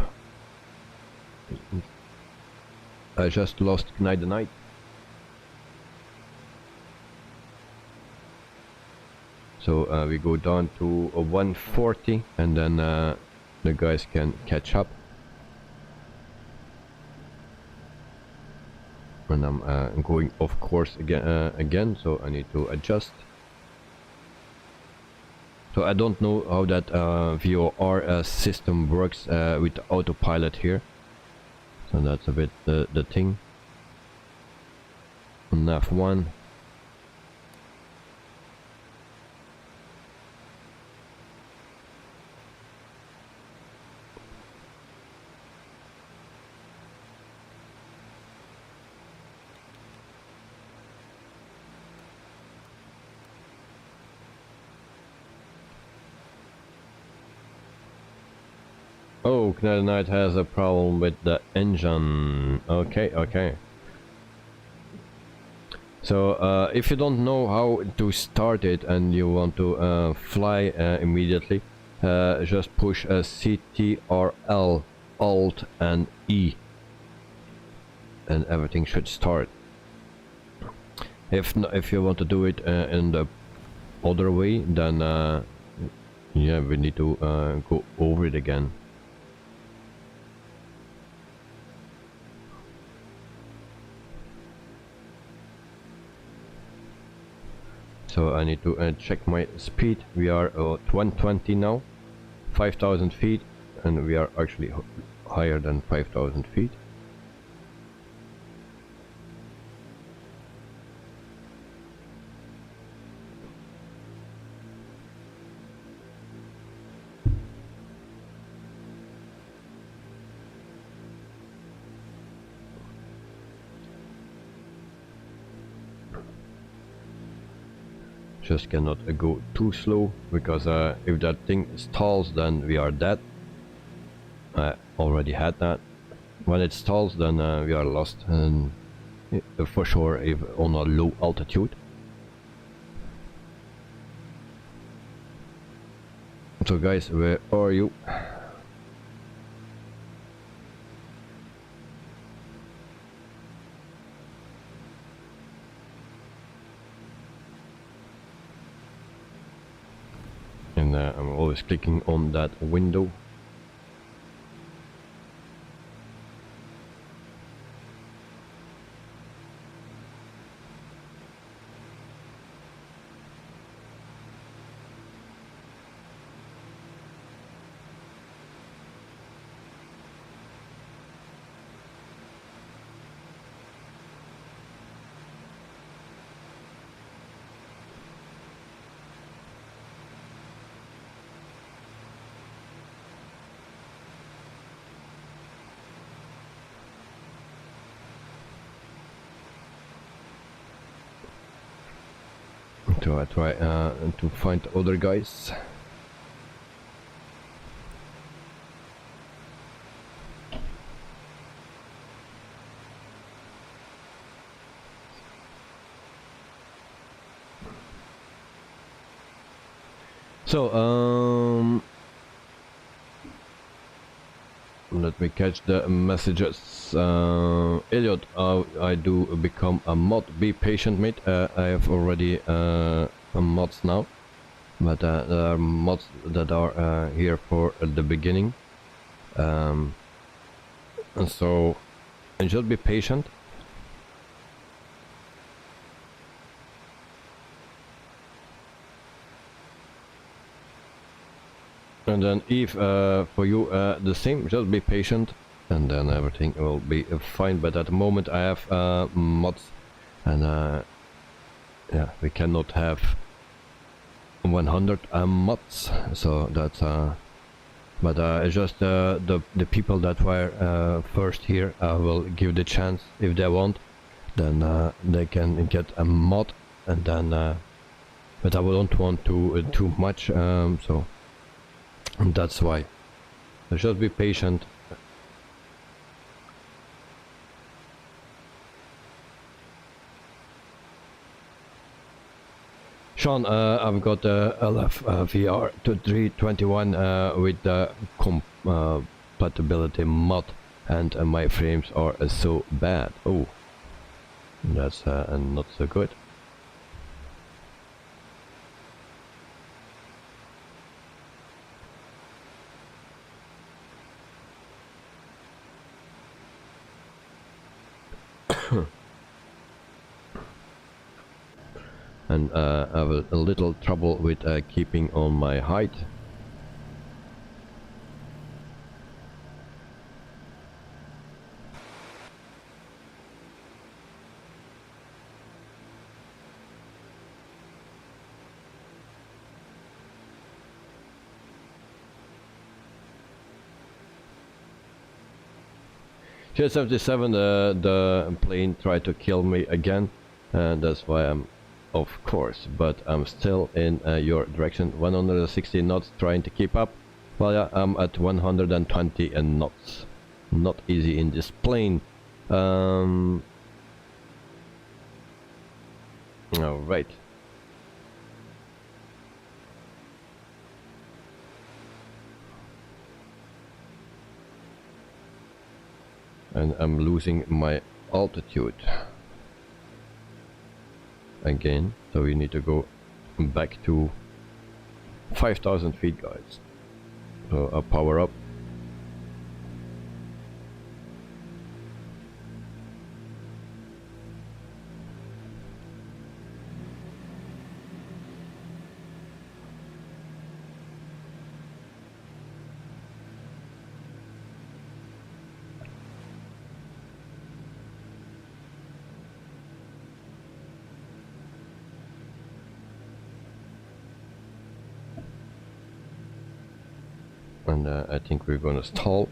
I just lost Canada Knight. So we go down to a 140, and then the guys can catch up. And I'm going off course again, so I need to adjust. So I don't know how that VOR system works with the autopilot here. So that's a bit the thing. NAV1. Oh, Canada Knight has a problem with the engine. Okay, okay. So if you don't know how to start it and you want to fly immediately, just push a CTRL, Alt and E, and everything should start. If you want to do it in the other way, then yeah, we need to go over it again. So I need to check my speed. We are at 120 now, 5,000 feet, and we are actually higher than 5,000 feet. Just cannot go too slow, because if that thing stalls, then we are dead. I already had that. When it stalls, then we are lost, and for sure if on a low altitude. So guys, where are you? And I'm always clicking on that window. So I try to find other guys. So let me catch the messages. Elliot, I do become a mod. Be patient, mate. I have already mods now, but there are mods that are here for the beginning. And so just be patient. And then if for you the same, just be patient, and then everything will be fine. But at the moment I have mods, and yeah, we cannot have 100 mods, so that's but it's just the people that were first here, I will give the chance. If they want, then they can get a mod, and then but I don't want to too much, so that's why. So just be patient. Sean, I've got the LFVR2321 with the compatibility mod, and my frames are so bad. Oh, that's not so good. And I have a little trouble with keeping on my height. J77, the plane tried to kill me again, and that's why I'm off course, but I'm still in your direction. 160 knots, trying to keep up. Well, yeah, I'm at 120 knots. Not easy in this plane. All right. And I'm losing my altitude again, so we need to go back to 5,000 feet, guys. So I'll power up. And I think we're gonna stall.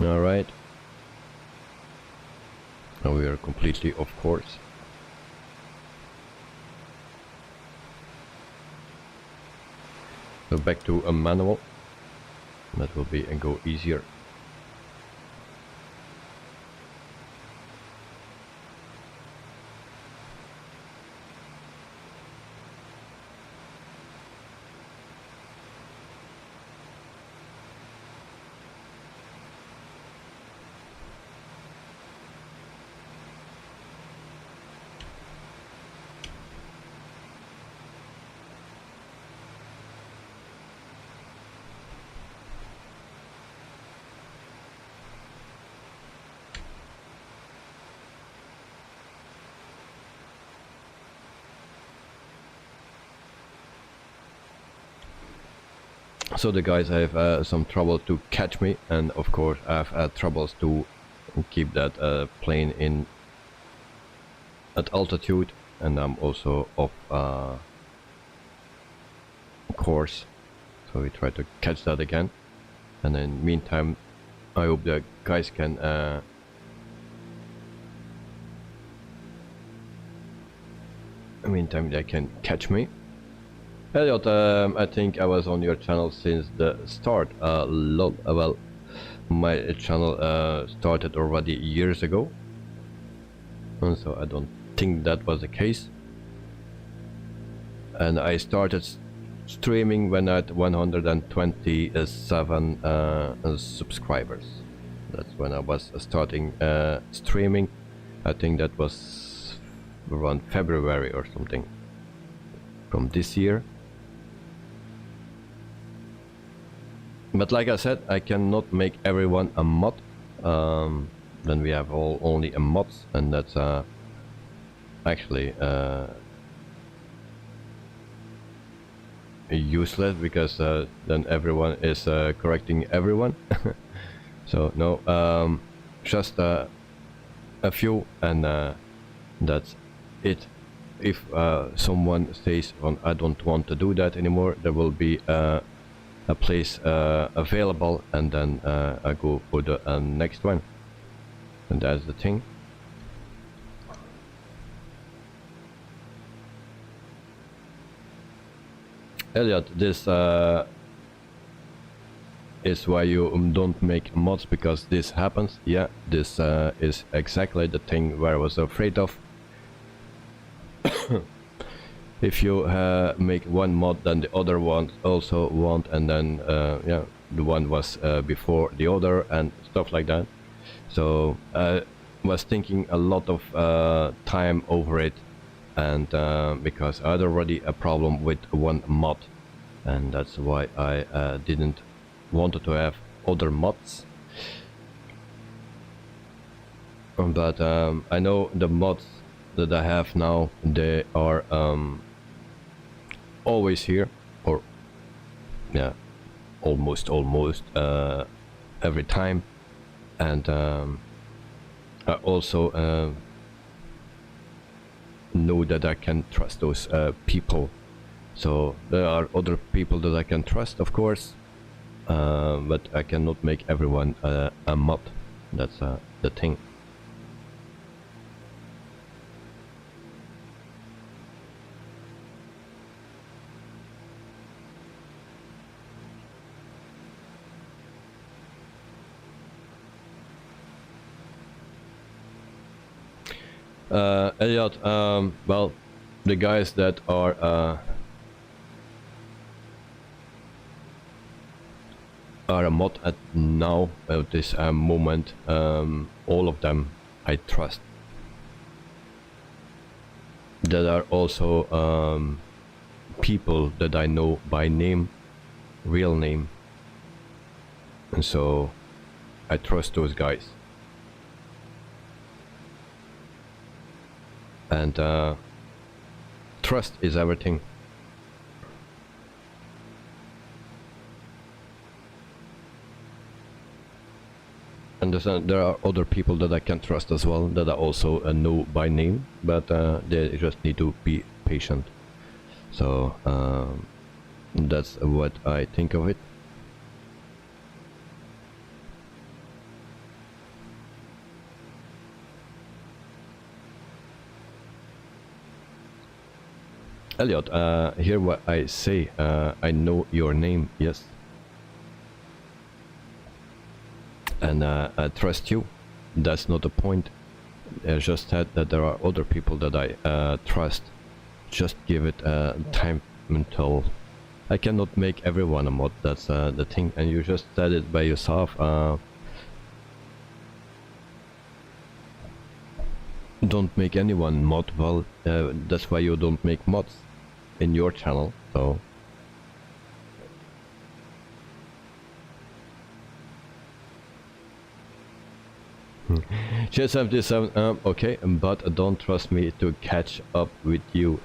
All right. Now we are completely off course. So back to a manual. That will be and go easier. So the guys have some trouble to catch me, and of course I've had troubles to keep that plane in at altitude, and I'm also off course, so we try to catch that again. And in meantime I hope the guys can in meantime they can catch me. Elliot, I think I was on your channel since the start. Well, my channel started already years ago, and so I don't think that was the case. And I started streaming when I had 127 subscribers. That's when I was starting streaming. I think that was around February or something from this year. But like I said, I cannot make everyone a mod. Then we have only a mods, and that's actually useless, because then everyone is correcting everyone. So no, just a few, and that's it. If someone says, well, I don't want to do that anymore, there will be a place available, and then I go for the next one, and that's the thing. Elliot, this is why you don't make mods, because this happens. Yeah, this is exactly the thing where I was afraid of. If you make one mod, then the other one also won't, and then yeah, the one was before the other and stuff like that. So I was thinking a lot of time over it, and because I had already a problem with one mod, and that's why I didn't wanted to have other mods. But I know the mods that I have now, they are always here, or yeah, almost every time, and I also know that I can trust those people. So there are other people that I can trust, of course, but I cannot make everyone a mod. That's the thing. Elliot, well, the guys that are a mod at now, at this moment, all of them I trust. There are also people that I know by name, real name, and so I trust those guys. And trust is everything. And there are other people that I can trust as well, that I also know by name, but they just need to be patient. So that's what I think of it. Elliot, hear what I say. I know your name, yes. And I trust you. That's not the point. I just said that there are other people that I trust. Just give it time until... I cannot make everyone a mod, that's the thing. And you just said it by yourself. Don't make anyone mod. Well, that's why you don't make mods in your channel, so J77, okay, but don't trust me to catch up with you.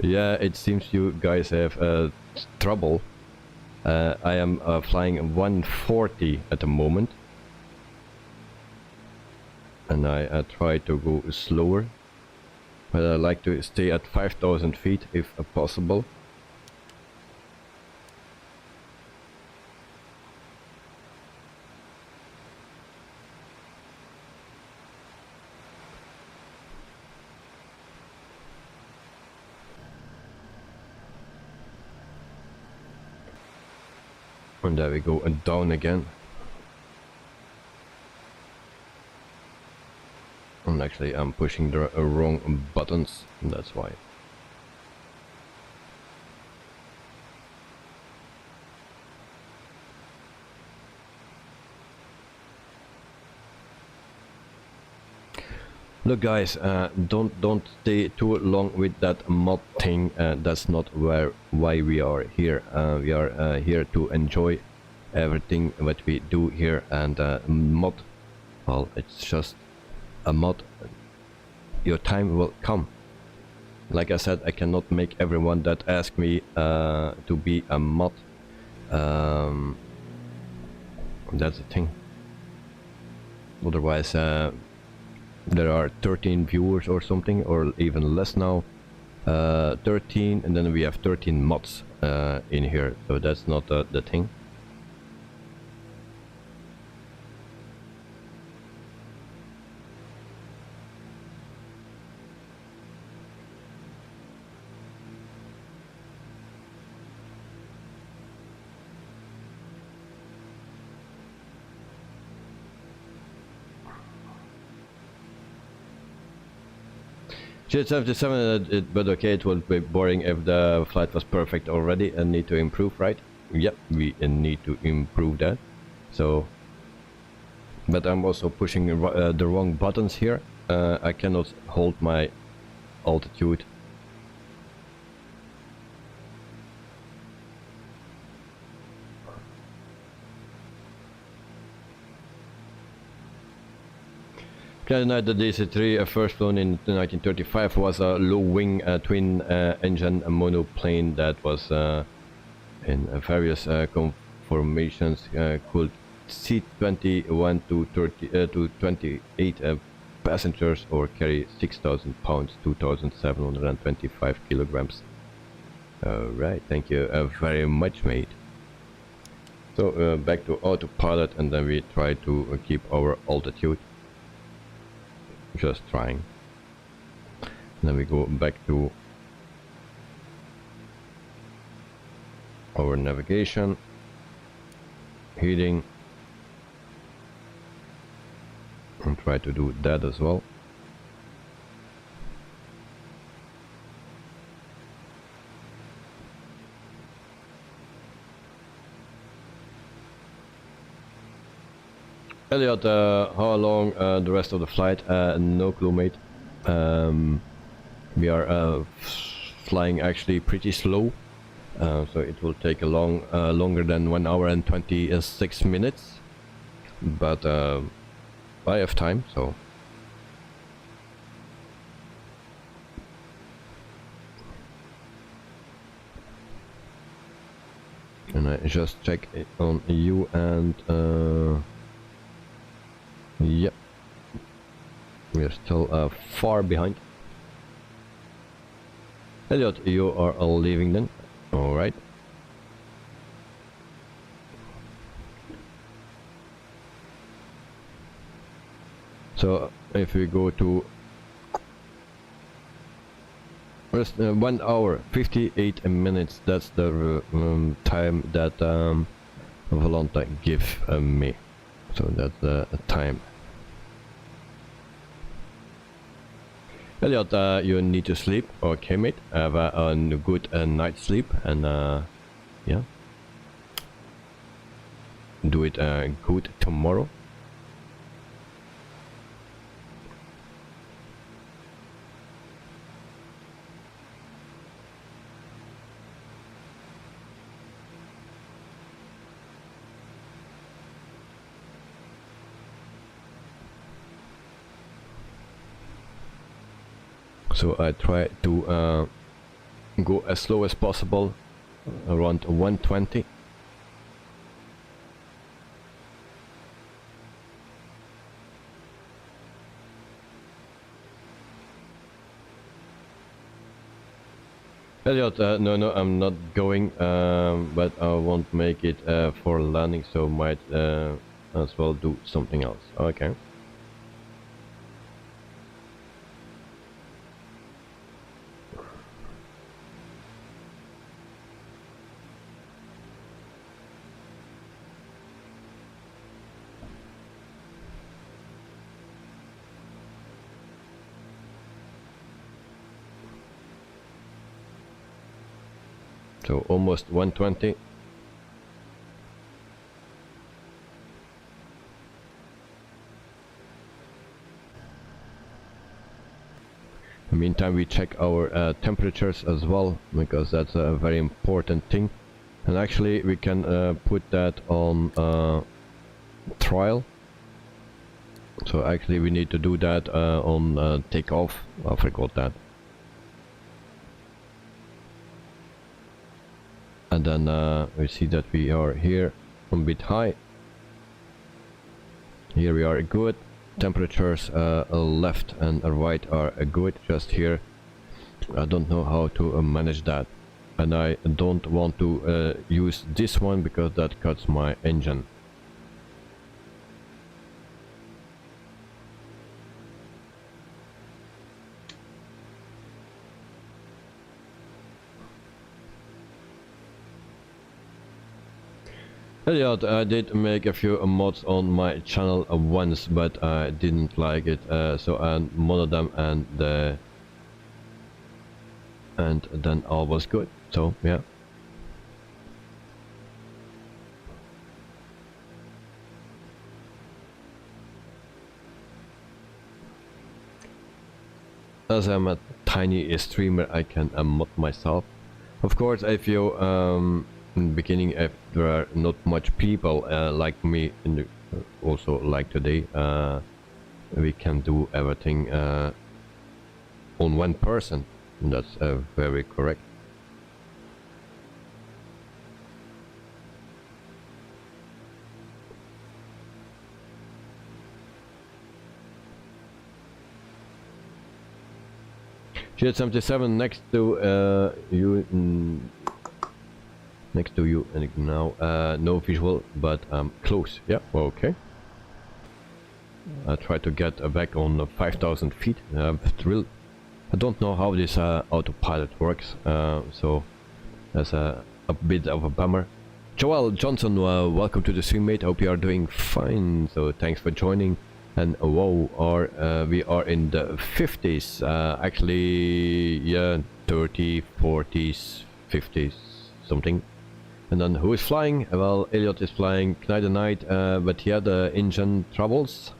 Yeah, it seems you guys have trouble I am flying 140 at the moment, and I try to go slower, but I like to stay at 5,000 feet if possible. And there we go, and down again. And actually I'm pushing the wrong buttons, and that's why. Look guys, don't stay too long with that mod thing. That's not why we are here. We are here to enjoy everything that we do here, and mod, well, it's just a mod. Your time will come. Like I said, I cannot make everyone that ask me to be a mod. That's the thing. Otherwise there are 13 viewers or something, or even less now. 13, and then we have 13 mods in here, so that's not the thing. Shit, 77, but okay, it would be boring if the flight was perfect already and need to improve, right? Yep, we need to improve that. So, but I'm also pushing the wrong buttons here. I cannot hold my altitude. QUADRANT, the DC-3, first flown in 1935, was a low-wing twin-engine monoplane that was in various conformations, called C-21 to 28 passengers, or carry 6,000 pounds, 2,725 kilograms. Alright, thank you very much, mate. So back to autopilot, and then we try to keep our altitude. Just trying. Then we go back to our navigation, heating, and try to do that as well. Elliot, how long the rest of the flight? No clue, mate. We are flying actually pretty slow, so it will take a longer than 1 hour and 26 minutes. But I have time, so. And I just check it on you, and yep, we are still far behind. Elliot, you are all leaving then. Alright. So if we go to 1 hour 58 minutes, that's the time that Volanta give me. So that's the time. Elliot, you need to sleep. Okay, mate. Have a good night's sleep, and yeah, do it good tomorrow. So I try to go as slow as possible, around 120. Elliot, no, I'm not going, but I won't make it for landing, so might as well do something else. Okay. So almost 120. In the meantime, we check our temperatures as well, because that's a very important thing. And actually, we can put that on trial. So actually, we need to do that on takeoff. I forgot that. And then we see that we are here a bit high. Here we are good. Temperatures left and right are good. Just here I don't know how to manage that, and I don't want to use this one because that cuts my engine. Elliot, I did make a few mods on my channel once, but I didn't like it, so I modded them, and then all was good. So yeah. As I'm a tiny streamer, I can mod myself. Of course, if you in the beginning, if there are not much people like me, in the, also like today, we can do everything on one person. That's very correct. Jet77 next to you. Next to you, and now no visual, but close. Yeah, okay. I try to get back on 5,000 feet. I don't know how this autopilot works, so that's a bit of a bummer. Joel Johnson, welcome to the stream, mate. Hope you are doing fine. So thanks for joining. And whoa, we are in the 50s. Actually, yeah, 30s, 40s, 50s, something. And then who is flying? Well, Elliot is flying Knight Night, but he had engine troubles.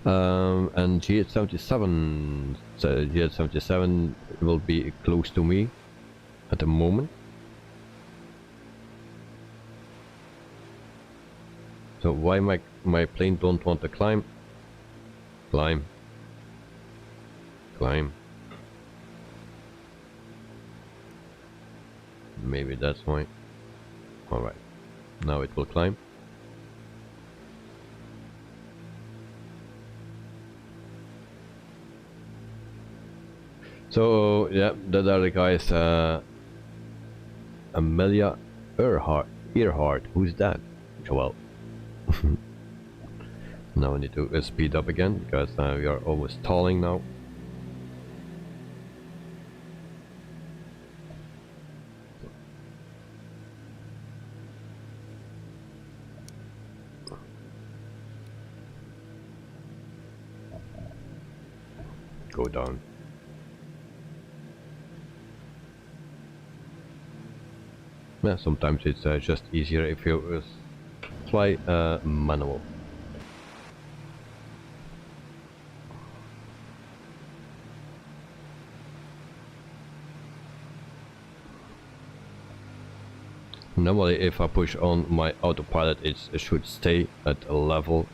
And GH77, so GH77 will be close to me at the moment. So why my plane don't want to climb? Climb. Climb. Maybe that's why. Alright, now it will climb. So yeah, the other guy is Amelia Earhart. Who's that? Well, now I need to speed up again because we are almost stalling now. Go down. Yeah, sometimes it's just easier if you fly manual. Normally if I push on my autopilot it should stay at a level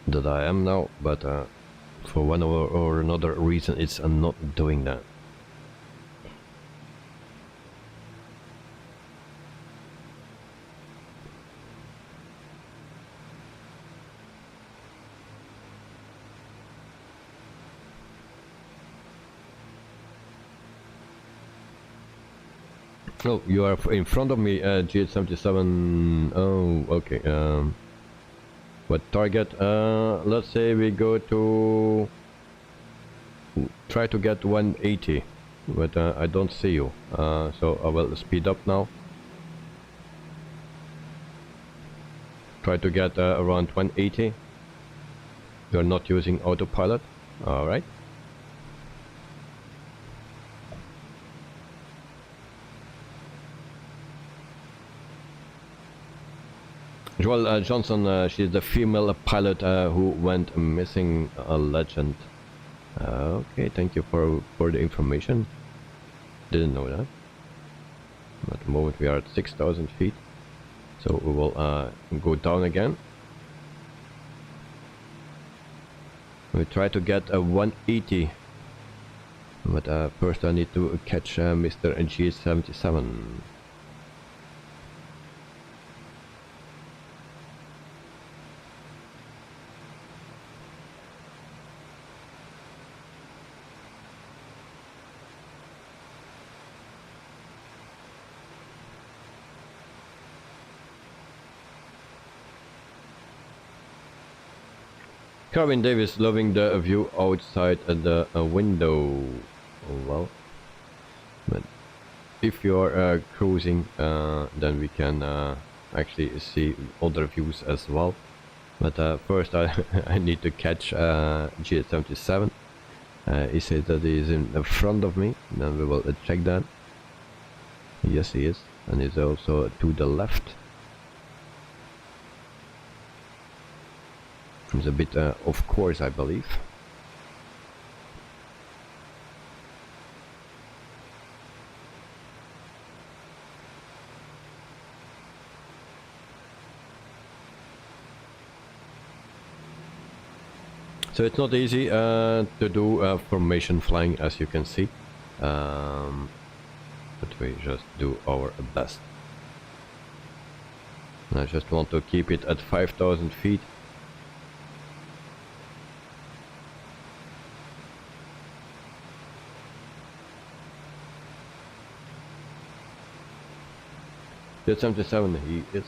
that I am now, but for one or another reason it's not doing that. Oh, you are in front of me, GH77. Oh, okay. What target? Let's say we go to... Try to get 180. But I don't see you. So I will speed up now. Try to get around 180. You're not using autopilot. Alright. Joel Johnson, she's the female pilot who went missing, a legend. Okay, thank you for the information. Didn't know that. At the moment we are at 6,000 feet. So we will go down again. We try to get a 180. But first I need to catch Mr. G77. Carvin Davis loving the view outside at the window. Oh, well, but if you are cruising, then we can actually see other views as well. But first I need to catch G77. He says that he is in front of me. Then we will check that. Yes, he is, and he's also to the left. It's a bit off course, I believe. So it's not easy to do formation flying, as you can see, but we just do our best. And I just want to keep it at 5,000 feet. The 77, he is...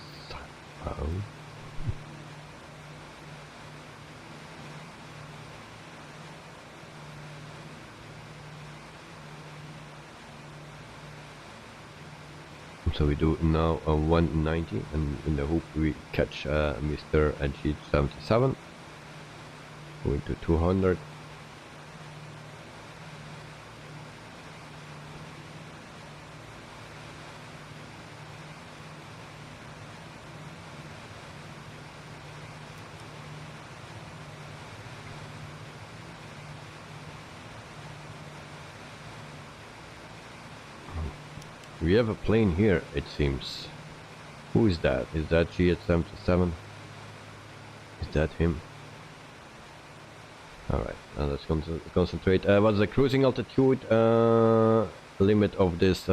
So we do now a 190, and in the hope we catch Mr. G77. Going to 200. We have a plane here, it seems. Who is that? Is that GH77? Is that him? Alright, now let's concentrate. What's the cruising altitude limit of this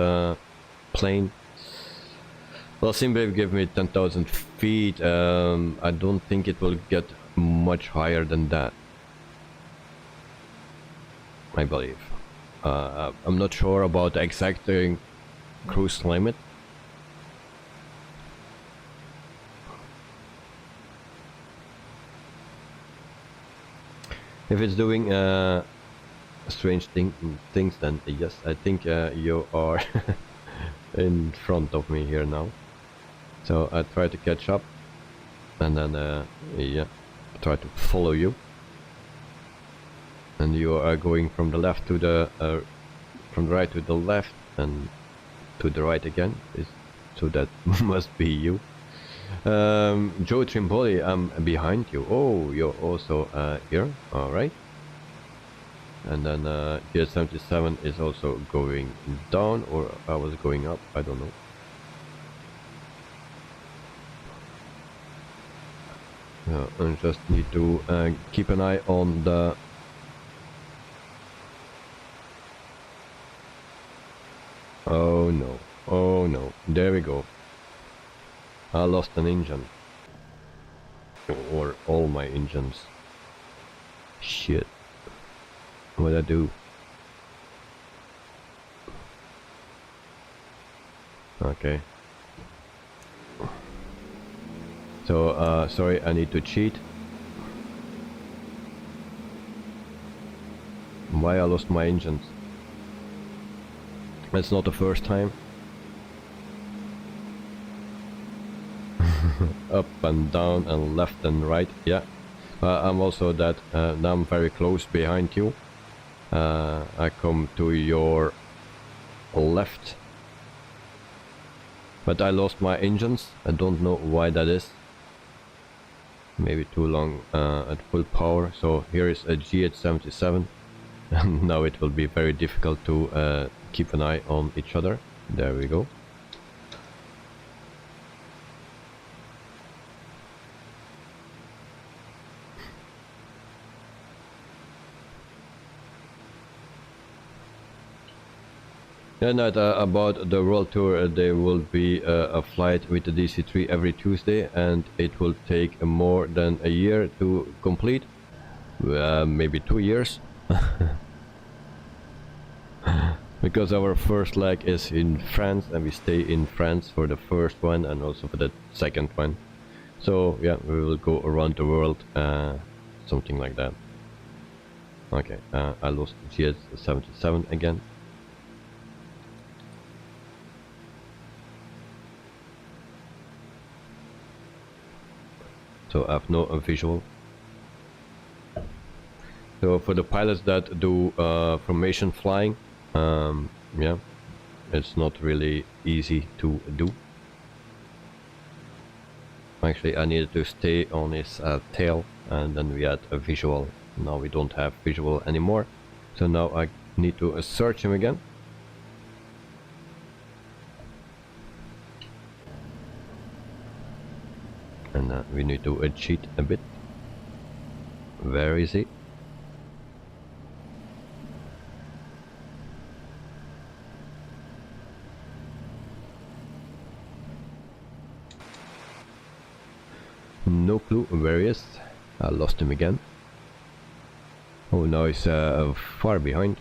plane? Well, Simbrave gave me 10,000 feet. I don't think it will get much higher than that, I believe. I'm not sure about the exact cruise limit. If it's doing strange things, then yes, I think you are in front of me here now. So I try to catch up, and then yeah, try to follow you. And you are going from the left to the from the right to the left, and to the right again, so that must be you. Joe Trimboli, I'm behind you. Oh, you're also here. Alright. And then GH77 is also going down, or I was going up, I don't know. I just need to keep an eye on the... Oh no, oh no, there we go. I lost an engine. Or all my engines. Shit. What'd I do? Okay. So, sorry, I need to cheat. Why I lost my engines? It's not the first time. Up and down and left and right, yeah. I'm also that, now I'm very close behind you. I come to your left. But I lost my engines. I don't know why that is. Maybe too long at full power. So here is a GH77. And now it will be very difficult to keep an eye on each other. There we go. And about the world tour, there will be a flight with the DC-3 every Tuesday, and it will take more than a year to complete. Maybe 2 years. Because our first leg is in France, and we stay in France for the first one and also for the second one. So yeah, we will go around the world, something like that. Okay, I lost GH77 again. So I have no visual. So for the pilots that do formation flying, yeah, it's not really easy to do. Actually, I needed to stay on his tail, and then we had a visual. Now we don't have visual anymore. So now I need to search him again. And we need to cheat a bit. Where is he? No clue where he is. I lost him again. Oh, now he's far behind.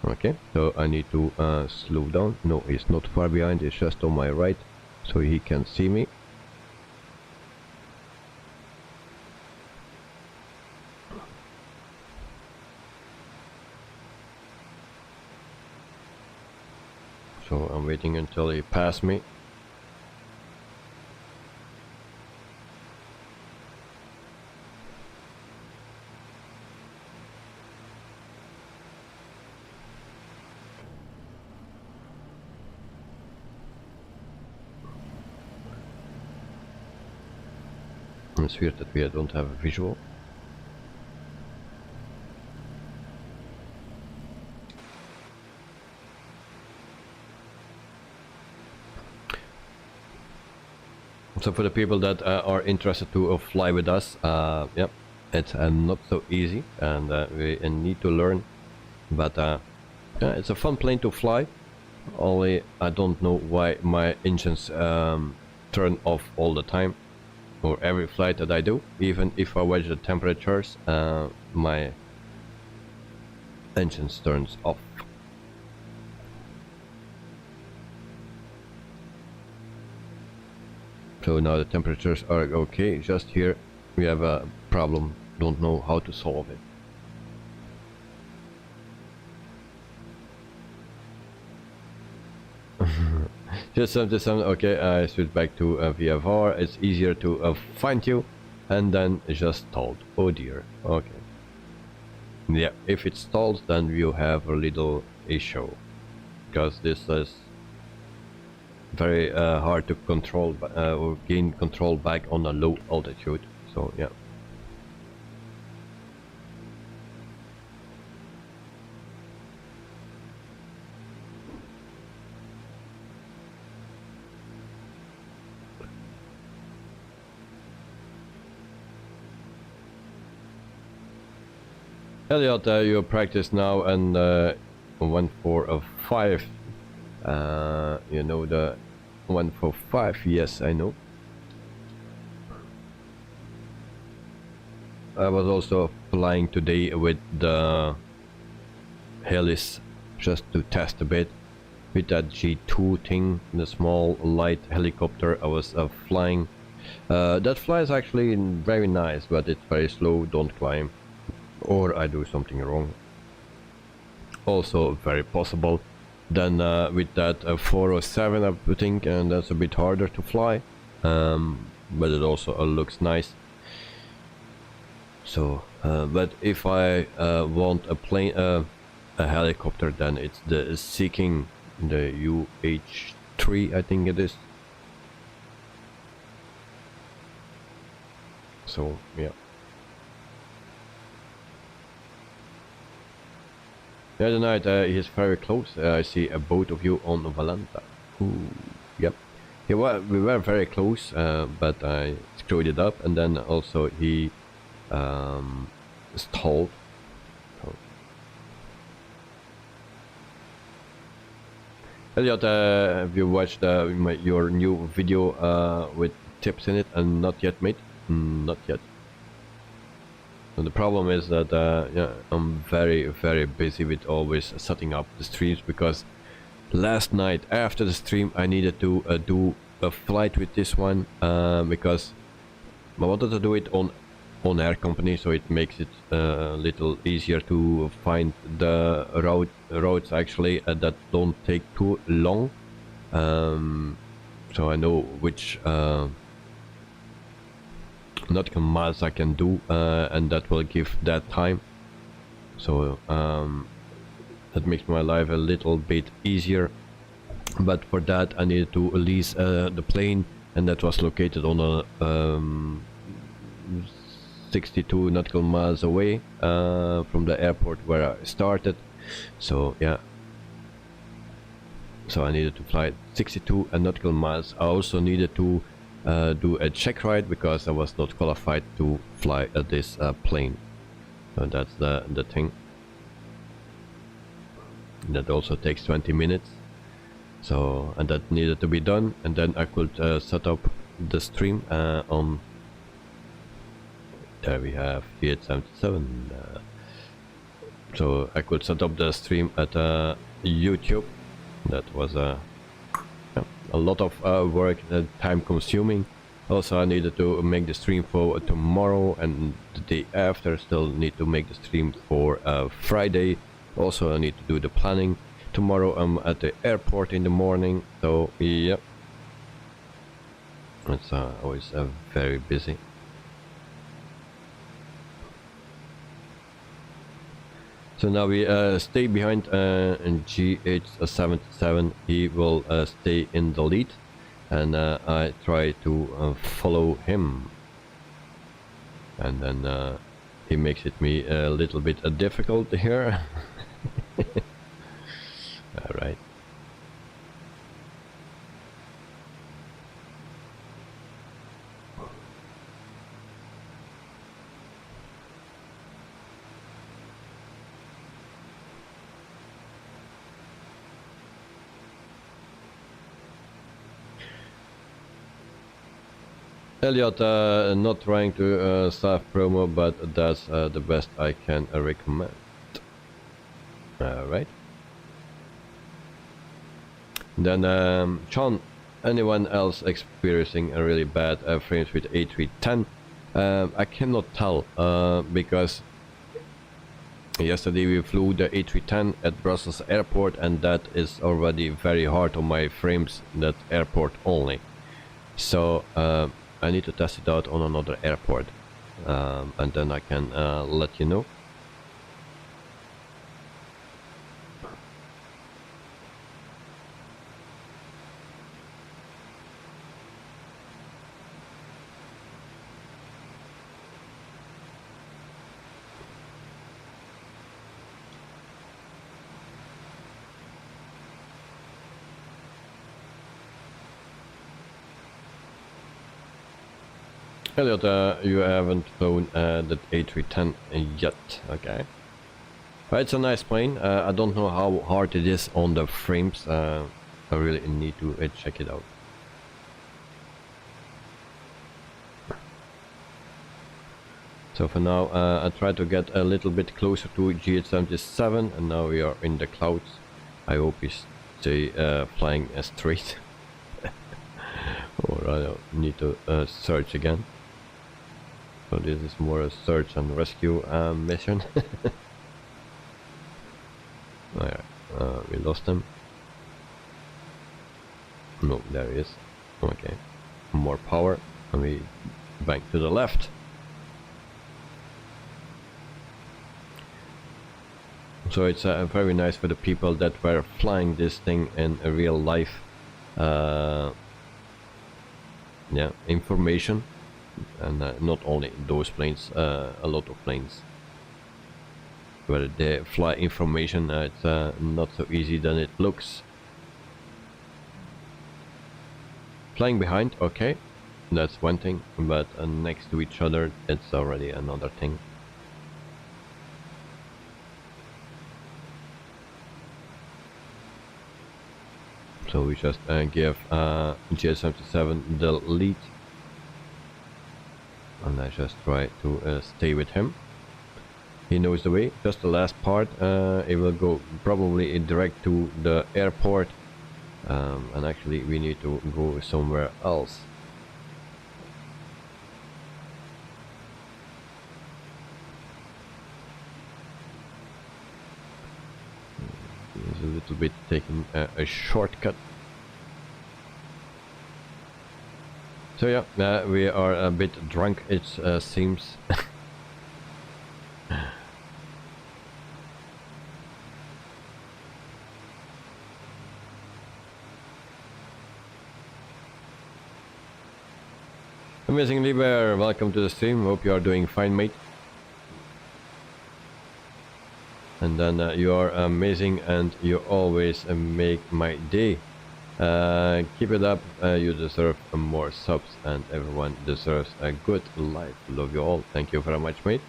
Okay, so I need to slow down. No, he's not far behind, he's just on my right, so he can see me. So I'm waiting until he passes me. It's weird that we don't have a visual. So for the people that are interested to fly with us, yeah, it's not so easy, and we need to learn. But yeah, it's a fun plane to fly. Only I don't know why my engines turn off all the time, or every flight that I do. Even if I watch the temperatures, my engines turns off. So now the temperatures are okay. Just here we have a problem. Don't know how to solve it. Just 77. Okay, I switch back to VFR. It's easier to find you, and then just stalled. Oh dear. Okay. Yeah, if it stalls, then you have a little issue, because this is very hard to control or gain control back on a low altitude. So yeah. Elliot, you practice now, and 145. You know the 145? Yes, I know. I was also flying today with the Helis just to test a bit. with that G2 thing, the small light helicopter I was flying. That flies actually very nice, but it's very slow, don't climb, or I do something wrong. Also very possible. Then with that 407 I think, and that's a bit harder to fly, but it also looks nice. So but if I want a plane, a helicopter, then it's the Seeking, the UH3 I think it is. So yeah. The other night he's very close. I see a boat of you on Valenta. Ooh, yep. We were very close, but I screwed it up, and then also he stalled. So. Elliot, have you watched your new video with tips in it? And not yet, mate. Not yet. And the problem is that yeah, I'm very busy with always setting up the streams, because last night after the stream I needed to do a flight with this one, because I wanted to do it on air company, so it makes it a little easier to find the routes actually that don't take too long, so I know which nautical miles I can do, and that will give that time. So that makes my life a little bit easier. But for that I needed to lease the plane, and that was located on a 62 nautical miles away from the airport where I started. So yeah, so I needed to fly 62 nautical miles. I also needed to do a check ride, because I was not qualified to fly this plane. So that's the thing. That also takes 20 minutes. So, and that needed to be done, and then I could set up the stream on. There we have VH77. So I could set up the stream at YouTube. That was a lot of work, time consuming. Also I needed to make the stream for tomorrow, and the day after still need to make the stream for Friday. Also I need to do the planning. Tomorrow I'm at the airport in the morning, so yeah, it's always very busy. So now we stay behind in GH77. He will stay in the lead, and I try to follow him. And then he makes it me a little bit difficult here. All right. Elliot, not trying to self-promo, but that's the best I can recommend. Alright. Then, Sean, anyone else experiencing a really bad frames with A310? I cannot tell, because yesterday we flew the A310 at Brussels airport, and that is already very hard on my frames, that airport only. So, I need to test it out on another airport, and then I can let you know. Elliot, you haven't flown the A310 yet, okay. But it's a nice plane. I don't know how hard it is on the frames. I really need to check it out. So for now, I try to get a little bit closer to GH77, and now we are in the clouds. I hope he stay flying straight. Or I don't need to search again. So this is more a search and rescue mission. Alright, we lost him. No, there he is. Okay, more power, and we bank to the left. So it's very nice for the people that were flying this thing in a real life. Yeah, information, and not only those planes, a lot of planes where they fly information. It's not so easy than it looks. Flying behind, okay, that's one thing, but next to each other, it's already another thing. So we just give GS77 the lead, and I just try to stay with him. He knows the way. Just the last part, it will go probably direct to the airport, and actually we need to go somewhere else. A little bit taking a shortcut. So yeah, we are a bit drunk, it seems. Amazing Lieber, welcome to the stream. Hope you are doing fine, mate. And then you are amazing, and you always make my day. Keep it up. You deserve more subs, and everyone deserves a good life. Love you all. Thank you very much, mate.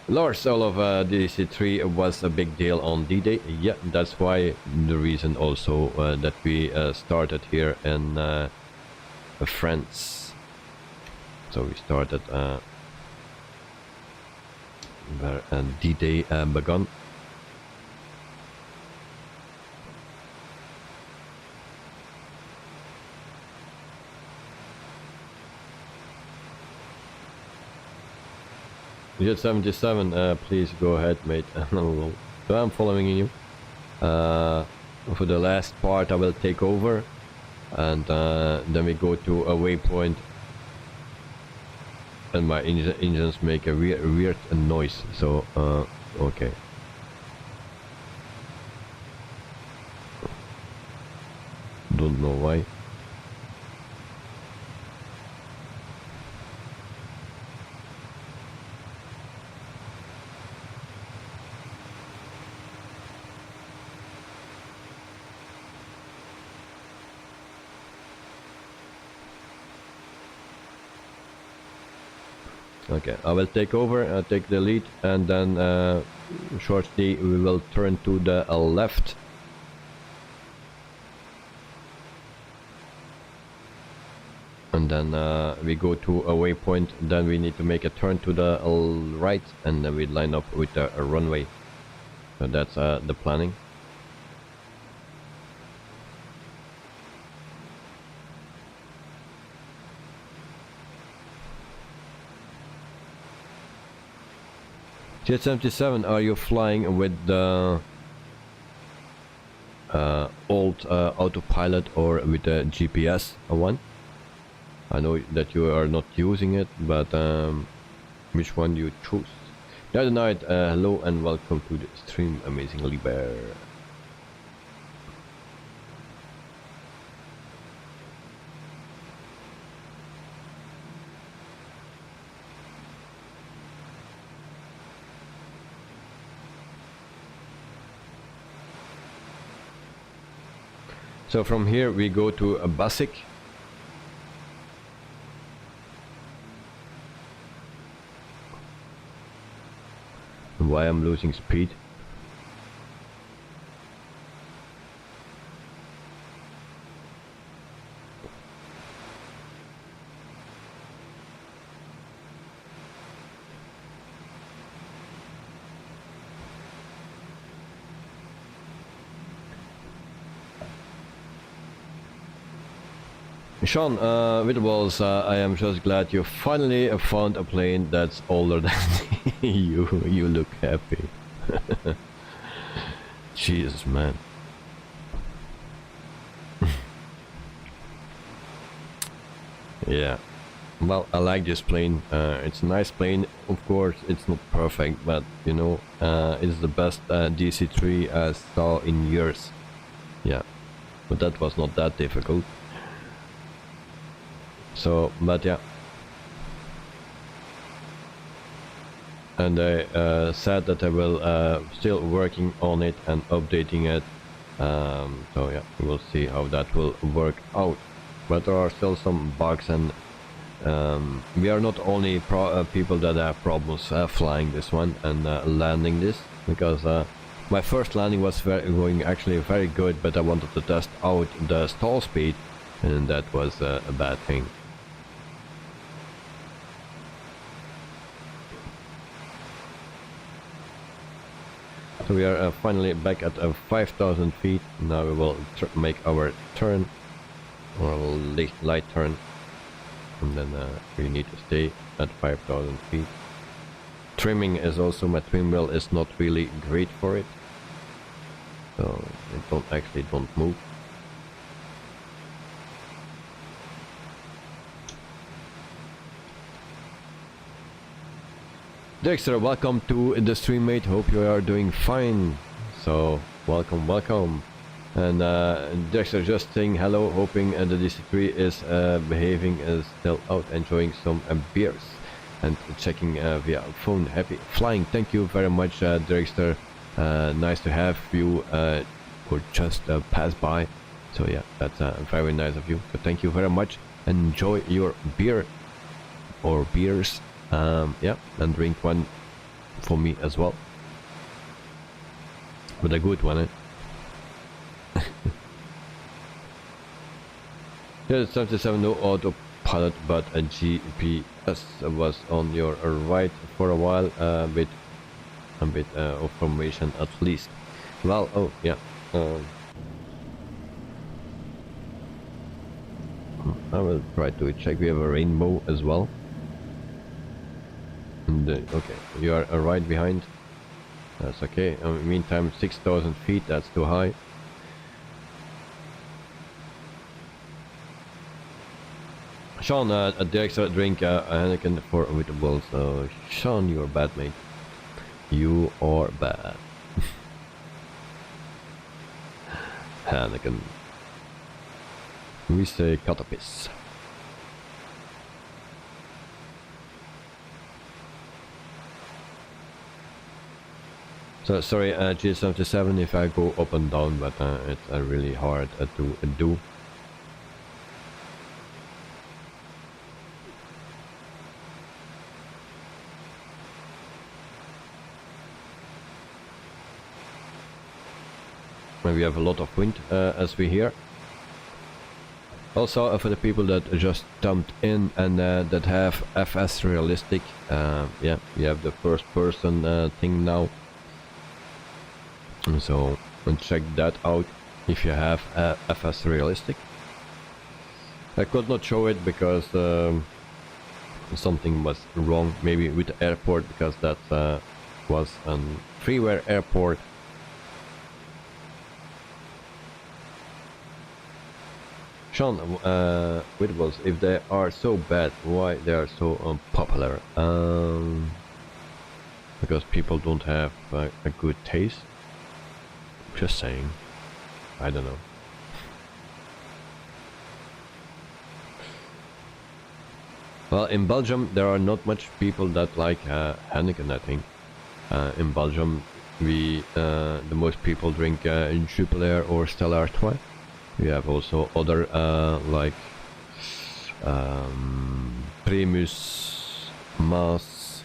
Lars, all of DC-3 was a big deal on D-Day. Yeah, that's why the reason also that we started here in France. So we started where D-Day began. Jet 77, please go ahead, mate. So I'm following you. For the last part, I will take over, and then we go to a waypoint, and my engines make a weird noise. So okay. Don't know why. Okay, I will take over, take the lead, and then shortly we will turn to the left. And then we go to a waypoint, then we need to make a turn to the right, and then we line up with the runway. So that's the planning. Jet 77, are you flying with the old autopilot or with the GPS one? I know that you are not using it, but which one do you choose? The other night, hello and welcome to the stream, Amazingly Bear. So from here we go to a basic. Why I'm losing speed? Sean, Whittleballs, I am just glad you finally found a plane that's older than you. You look happy. Jesus, man. Yeah. Well, I like this plane. It's a nice plane. Of course, it's not perfect, but you know, it's the best DC-3 I saw in years. Yeah, but that was not that difficult. So, but yeah. And I said that I will still working on it and updating it. So yeah, we'll see how that will work out. But there are still some bugs, and we are not only people that have problems flying this one and landing this, because my first landing was going actually very good, but I wanted to test out the stall speed, and that was a bad thing. So we are finally back at 5,000 feet. Now we will make our turn, or a light turn, and then we need to stay at 5,000 feet. Trimming is also, my trim wheel is not really great for it, so it don't move. Dexter, welcome to the stream, mate. Hope you are doing fine. So welcome. And Dexter just saying hello, hoping the DC-3 is behaving, still out enjoying some beers and checking via phone. Happy flying. Thank you very much, Dexter. Nice to have you or just pass by. So yeah, that's very nice of you. So thank you very much. Enjoy your beer or beers. Yeah, and drink one for me as well, but a good one, eh? Yeah, 77 no autopilot, but a GPS was on your right for a while. A bit of formation at least. Well, oh yeah. I will try to check. We have a rainbow as well. Okay, you are right behind. That's okay. Meantime, 6,000 feet, that's too high. Sean, the extra drink a Honeycomb for Whittleballs. So, Sean, you're bad, mate. You are bad. Honeycomb. We say cut a piss. So sorry, G77 if I go up and down, but it's really hard to do. We have a lot of wind as we hear. Also for the people that just jumped in and that have FS realistic, yeah, you have the first person thing now. So check that out if you have FS realistic. I could not show it because something was wrong, maybe with the airport, because that was a freeware airport. Sean, Whittleballs, if they are so bad, why they are so unpopular? Because people don't have a good taste. Just saying. I don't know. Well, in Belgium there are not much people that like Heineken, I think. In Belgium we the most people drink Jupiler or Stella Artois. We have also other like Primus, Maas,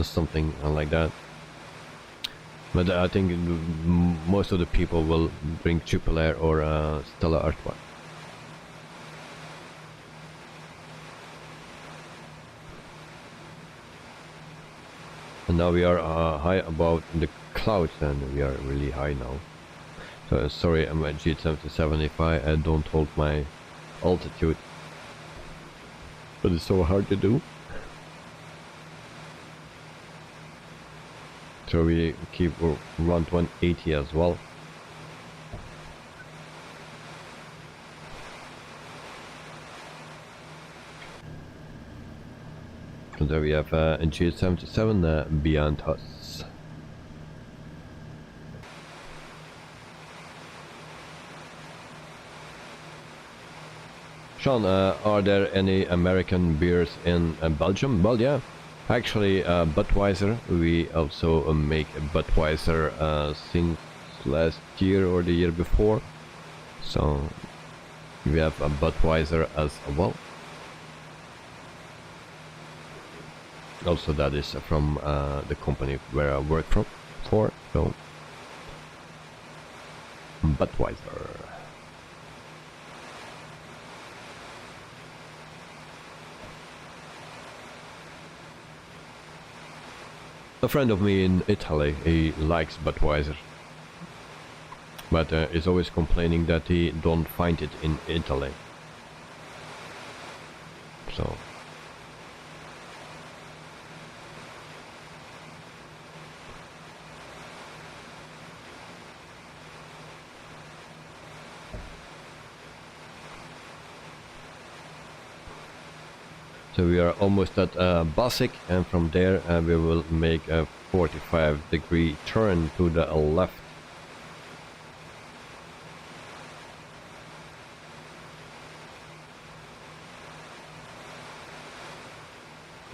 something like that. But I think most of the people will drink Jupiler or Stella Artois. And now we are high above the clouds, and we are really high now. So sorry, I'm at G77 if I don't hold my altitude, but it's so hard to do. So we keep around 180 as well. So there we have a G77 beyond us. Sean, are there any American beers in Belgium? Well, yeah. Actually, Budweiser, we also make Budweiser since last year or the year before. So we have a Budweiser as well. Also, that is from the company where I work for. So Budweiser. A friend of me in Italy, he likes Budweiser, but is always complaining that he don't find it in Italy. So So we are almost at Basic, and from there we will make a 45-degree turn to the left.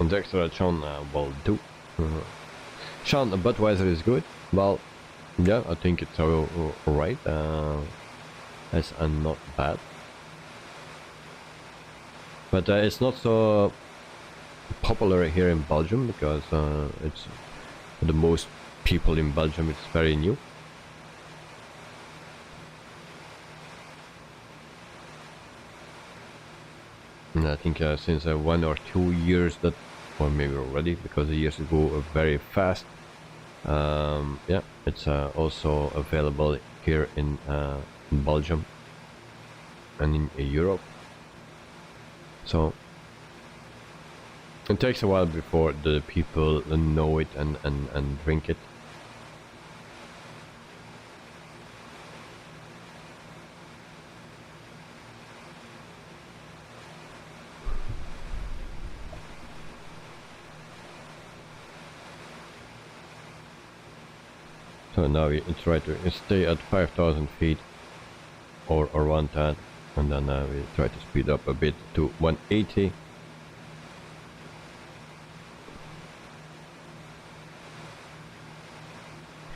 And the extra Sean will do. Sean, Budweiser is good. Well, yeah, I think it's alright. It's not bad. But it's not so popular here in Belgium because it's the most people in Belgium. It's very new. And I think since 1 or 2 years that, or maybe already, because the years go very fast. Yeah, it's also available here in Belgium and in Europe. So it takes a while before the people know it and drink it. So now we try to stay at 5,000 feet or around that. And then we try to speed up a bit to 180.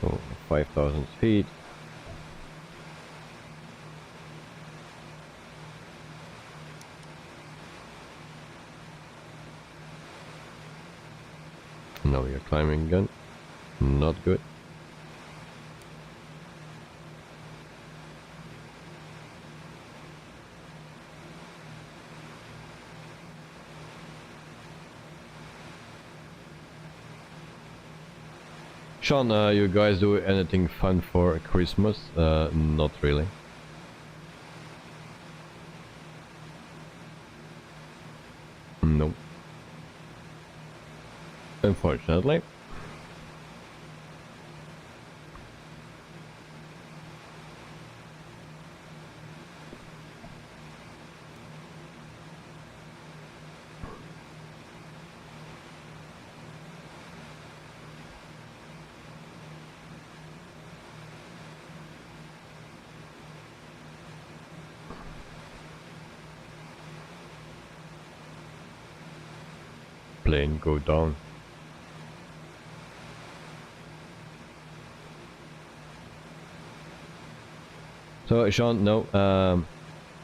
So 5,000 feet. Now we are climbing again. Not good. Sean, you guys do anything fun for Christmas? Not really. No. Unfortunately. Plane go down. So Sean, no,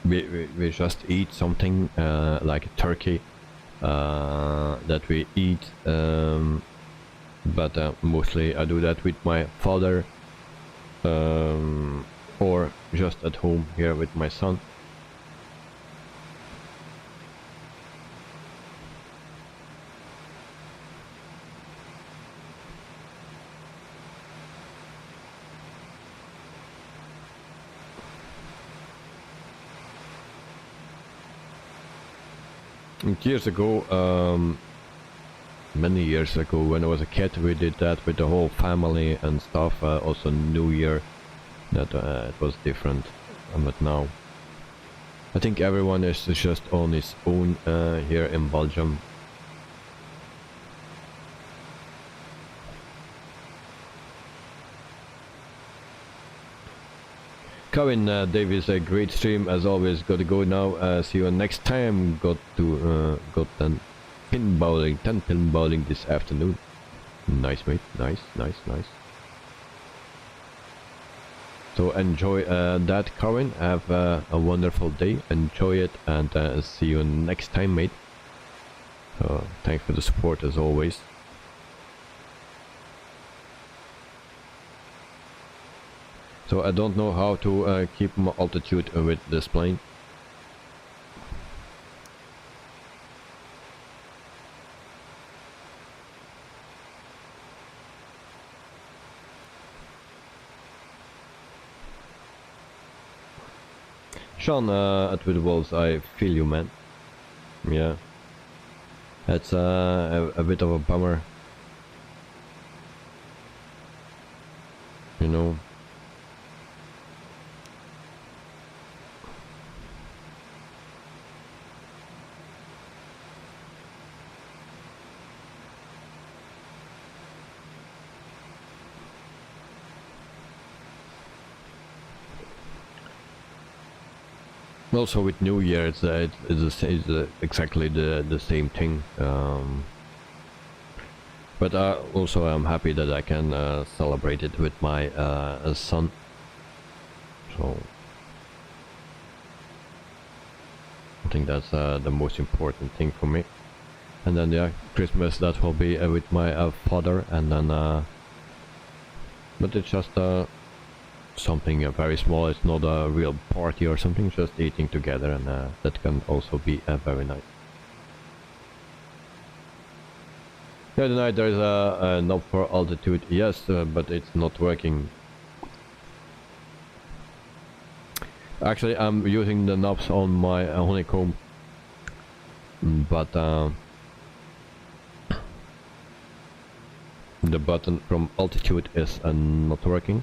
we just eat something like a turkey that we eat, but mostly I do that with my father or just at home here with my son. And years ago, many years ago, when I was a kid, we did that with the whole family and stuff. Also New Year, that it was different. But now, I think everyone is just on his own here in Belgium. Kevin Davis, a great stream as always. Got to go now. See you next time. Got 10 pin bowling this afternoon. Nice, mate. Nice. So enjoy that, Kevin. Have a wonderful day. Enjoy it, and see you next time, mate. So thanks for the support as always. So I don't know how to keep my altitude with this plane. Sean at With Wolves, I feel you, man. Yeah. It's a bit of a bummer. You know. Also with New Year, it's exactly the same thing. But also I'm happy that I can celebrate it with my son. So I think that's the most important thing for me. And then yeah, Christmas, that will be with my father, and then but it's just something very small. It's not a real party or something, just eating together, and that can also be very nice. The other night there is a knob for altitude, yes, but it's not working. Actually, I'm using the knobs on my Honeycomb, but the button from altitude is not working.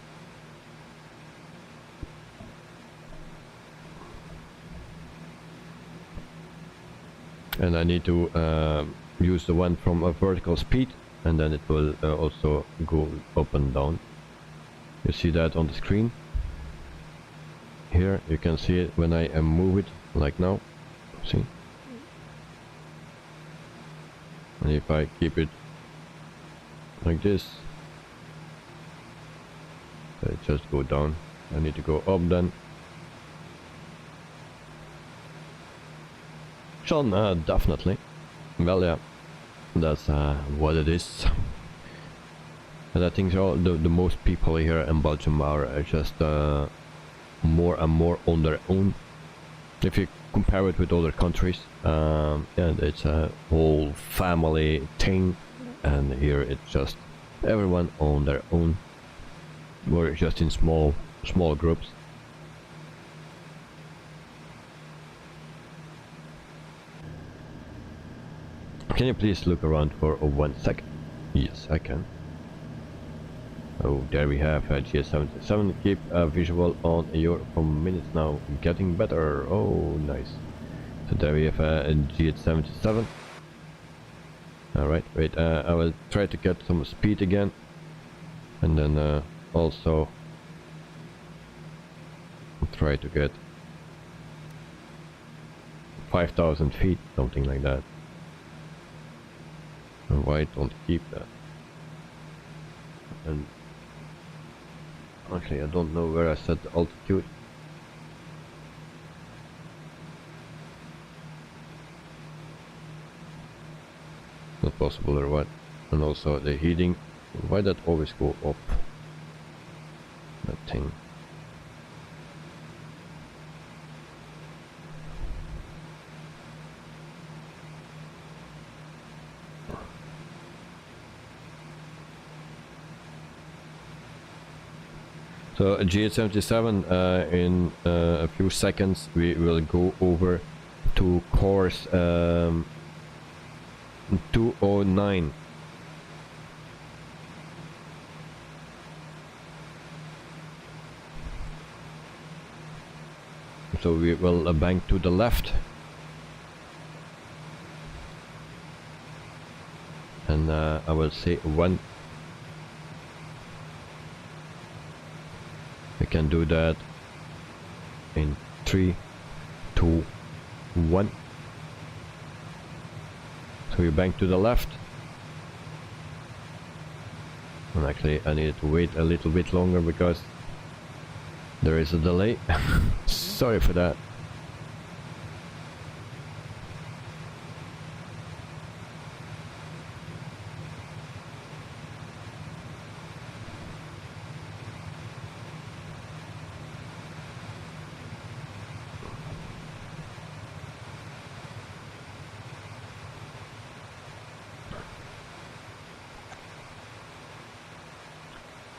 And I need to use the one from a vertical speed, and then it will also go up and down. You see that on the screen. Here you can see it when I move it, like now. See? And if I keep it like this, it just go down. I need to go up then. Sean, definitely. Well, yeah, that's what it is. And I think the most people here in Belgium are just more and more on their own. If you compare it with other countries, yeah, it's a whole family thing, and here it's just everyone on their own. We're just in small groups. Can you please look around for 1 second? Yes, I can. Oh, there we have GS77. Keep a visual on your for minutes now. Getting better. Oh, nice. So there we have a GS77. Alright, wait, I will try to get some speed again. And then also try to get 5,000 feet, something like that. And why don't keep that? And actually I don't know where I set the altitude. Not possible or what? And also the heating, why that always go up? That thing. So GH77, in a few seconds we will go over to course 209. So we will bank to the left, and I will say 1. We can do that in 3, 2, 1. So we bank to the left, and actually I need to wait a little bit longer because there is a delay. Sorry for that.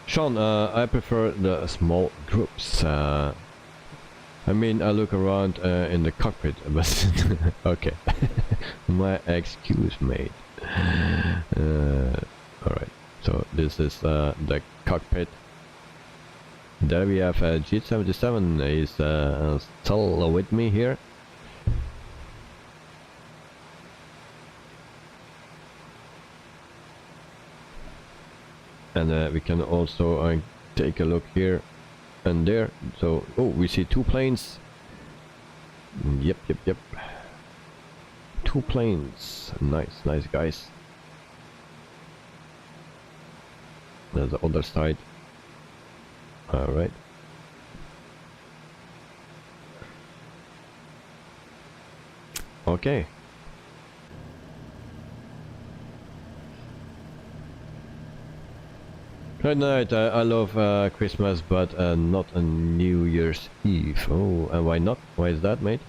Sean, I prefer the small groups. I mean, I look around in the cockpit, but okay. My excuse, mate. Alright, so this is the cockpit. There we have G77 is still with me here. And we can also take a look here and there. So, oh, we see 2 planes. Yep. 2 planes. Nice guys. There's the other side. Alright. Okay. Good night. I love Christmas, but not on New Year's Eve. Oh, and why not? Why is that, mate?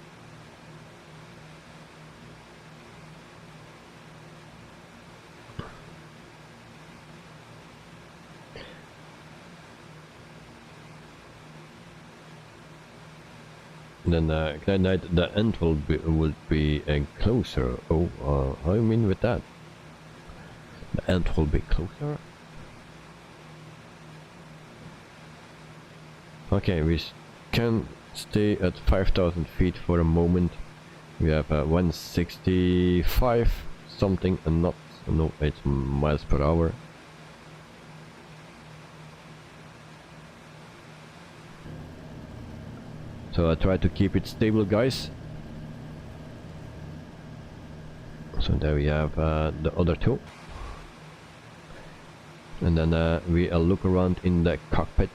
Then good night. The end will be closer. Oh, how you mean with that? The end will be closer. Okay, we can stay at 5,000 feet for a moment. We have 165 something and not, no, it's miles per hour. So I try to keep it stable, guys. So there we have the other 2. And then we look around in the cockpit.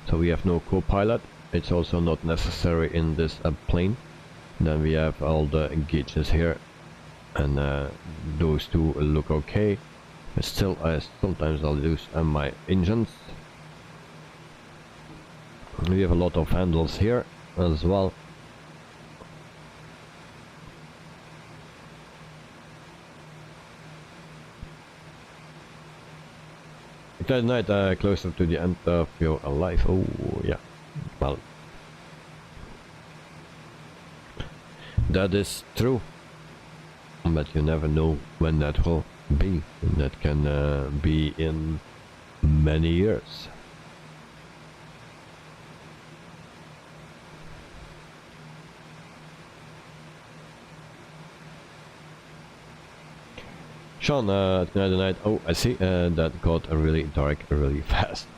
So we have no co-pilot. It's also not necessary in this plane. Then we have all the gauges here, and those 2 look okay. But still, sometimes I'll lose my engines. We have a lot of handles here as well. Good night, closer to the end of your life. Oh, yeah. Well, that is true. But you never know when that will be. That can be in many years. Sean, tonight, oh, I see, that got really dark really fast.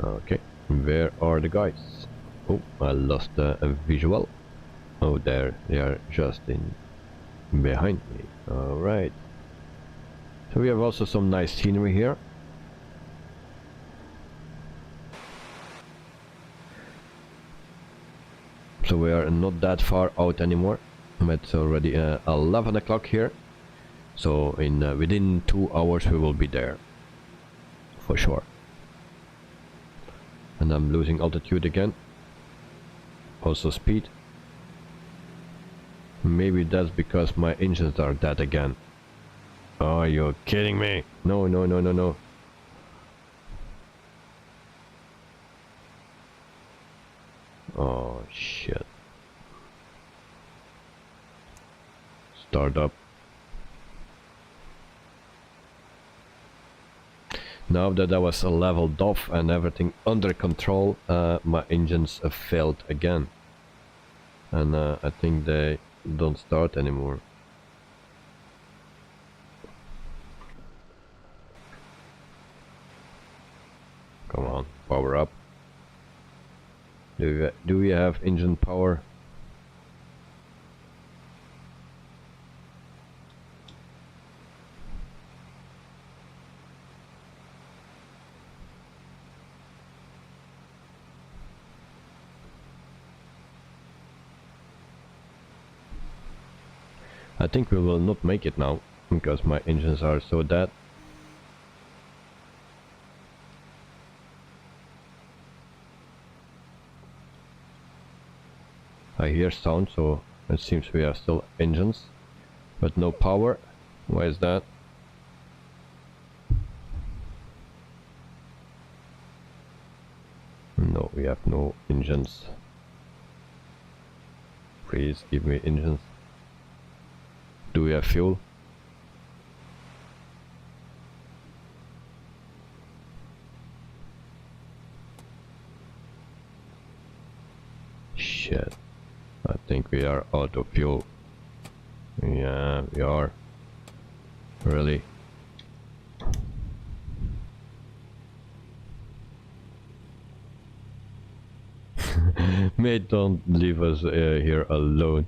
Okay, where are the guys? Oh, I lost a visual. Oh, there, they are just in behind me. Alright. So we have also some nice scenery here. So we are not that far out anymore. It's already 11 o'clock here. So in within 2 hours we will be there. For sure. And I'm losing altitude again. Also speed. Maybe that's because my engines are dead again. Oh, you're kidding me. No, no, no, no, no. Oh, shit. Start up. Now that I was leveled off and everything under control, my engines have failed again. And I think they don't start anymore. Come on, power up. Do we have engine power? I think we will not make it now, because my engines are so dead. I hear sound, so it seems we are still engines, but no power. Why is that? No, we have no engines. Please give me engines. Do we have fuel? Shit. I think we are out of fuel. Yeah, we are. Really? Mate, don't leave us here alone.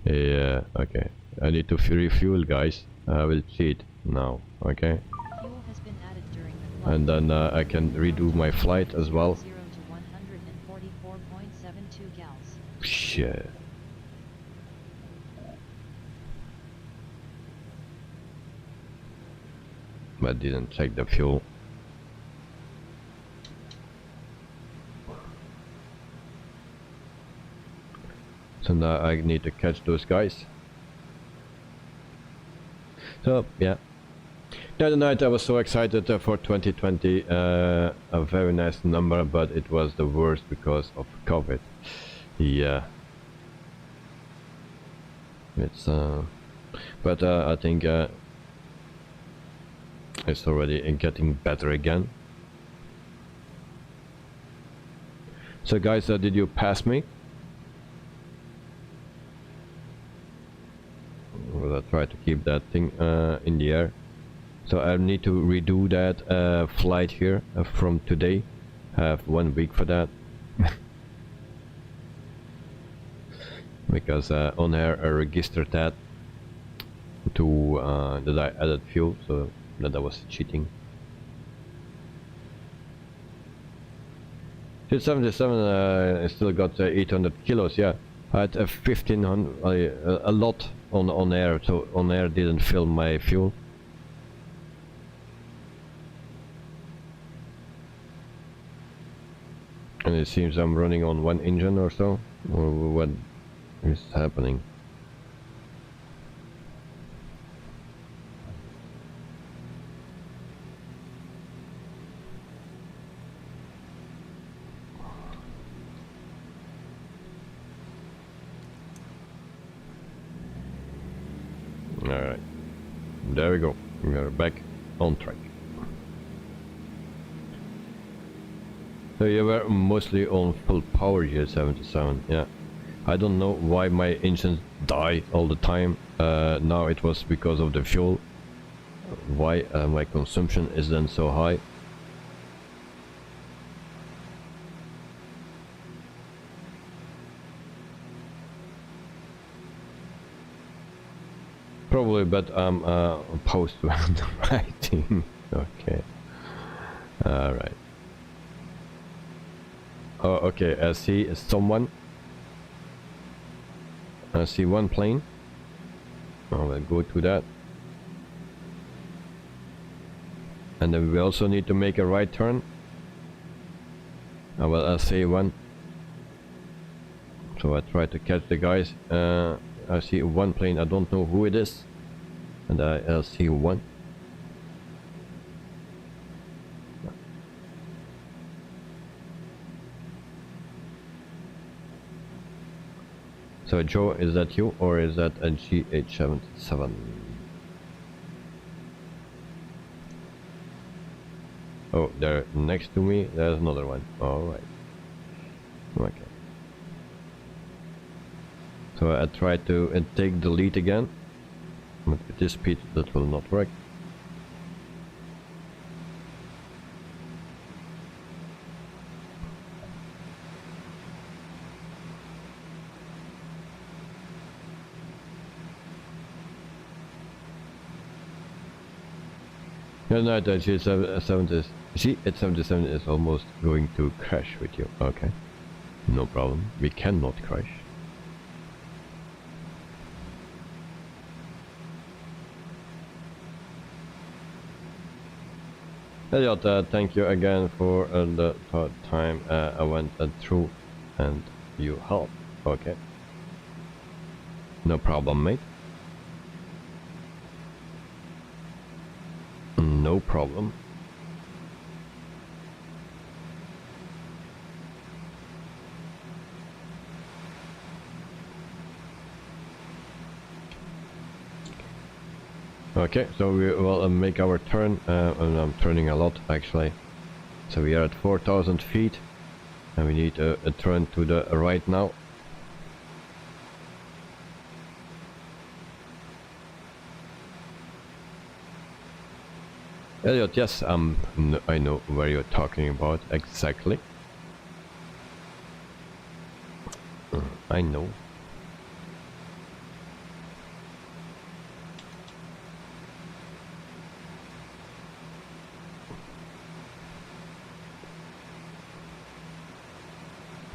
Yeah, okay. I need to refuel, guys. I will cheat now, okay? Fuel has been added during the flight. And then I can redo my flight as well. 0 to 144.72 gals. Shit. But didn't check the fuel. So now I need to catch those guys. So yeah, the other night I was so excited for 2020, a very nice number, but it was the worst because of COVID. Yeah, it's but I think it's already getting better again. So guys, did you pass me? Well, I'll try to keep that thing in the air. So I need to redo that flight here from today. I have 1 week for that. Because on air I registered that to that I added fuel, so that I was cheating. 277 I still got 800 kilos, yeah. I had 1500, a lot on air, so on air didn't fill my fuel. And it seems I'm running on one engine or so. Or what is happening? Alright, there we go, we are back on track. So you were mostly on full power here, 77, yeah. I don't know why my engines die all the time. Now it was because of the fuel. Why my consumption is then so high. Probably, but I'm opposed to writing. Okay. Alright. Oh, okay, I see someone. I see one plane. I will go to that. And then we also need to make a right turn. I'll see one. So I try to catch the guys. I see one plane, I don't know who it is. And I'll see one. So Joe, is that you or is that a GH77? Oh, there next to me there's another one. Alright. Okay. So I try to take the lead again. But with this speed that will not work. No, the G77 is almost going to crash with you. Okay, no problem. We cannot crash. Elliot, thank you again for the third time I went through and you helped. Okay, no problem, mate. No problem. Okay, so we will make our turn, and I'm turning a lot actually. So we are at 4,000 feet and we need a turn to the right now. Elliot, yes, I know where you're talking about exactly. I know.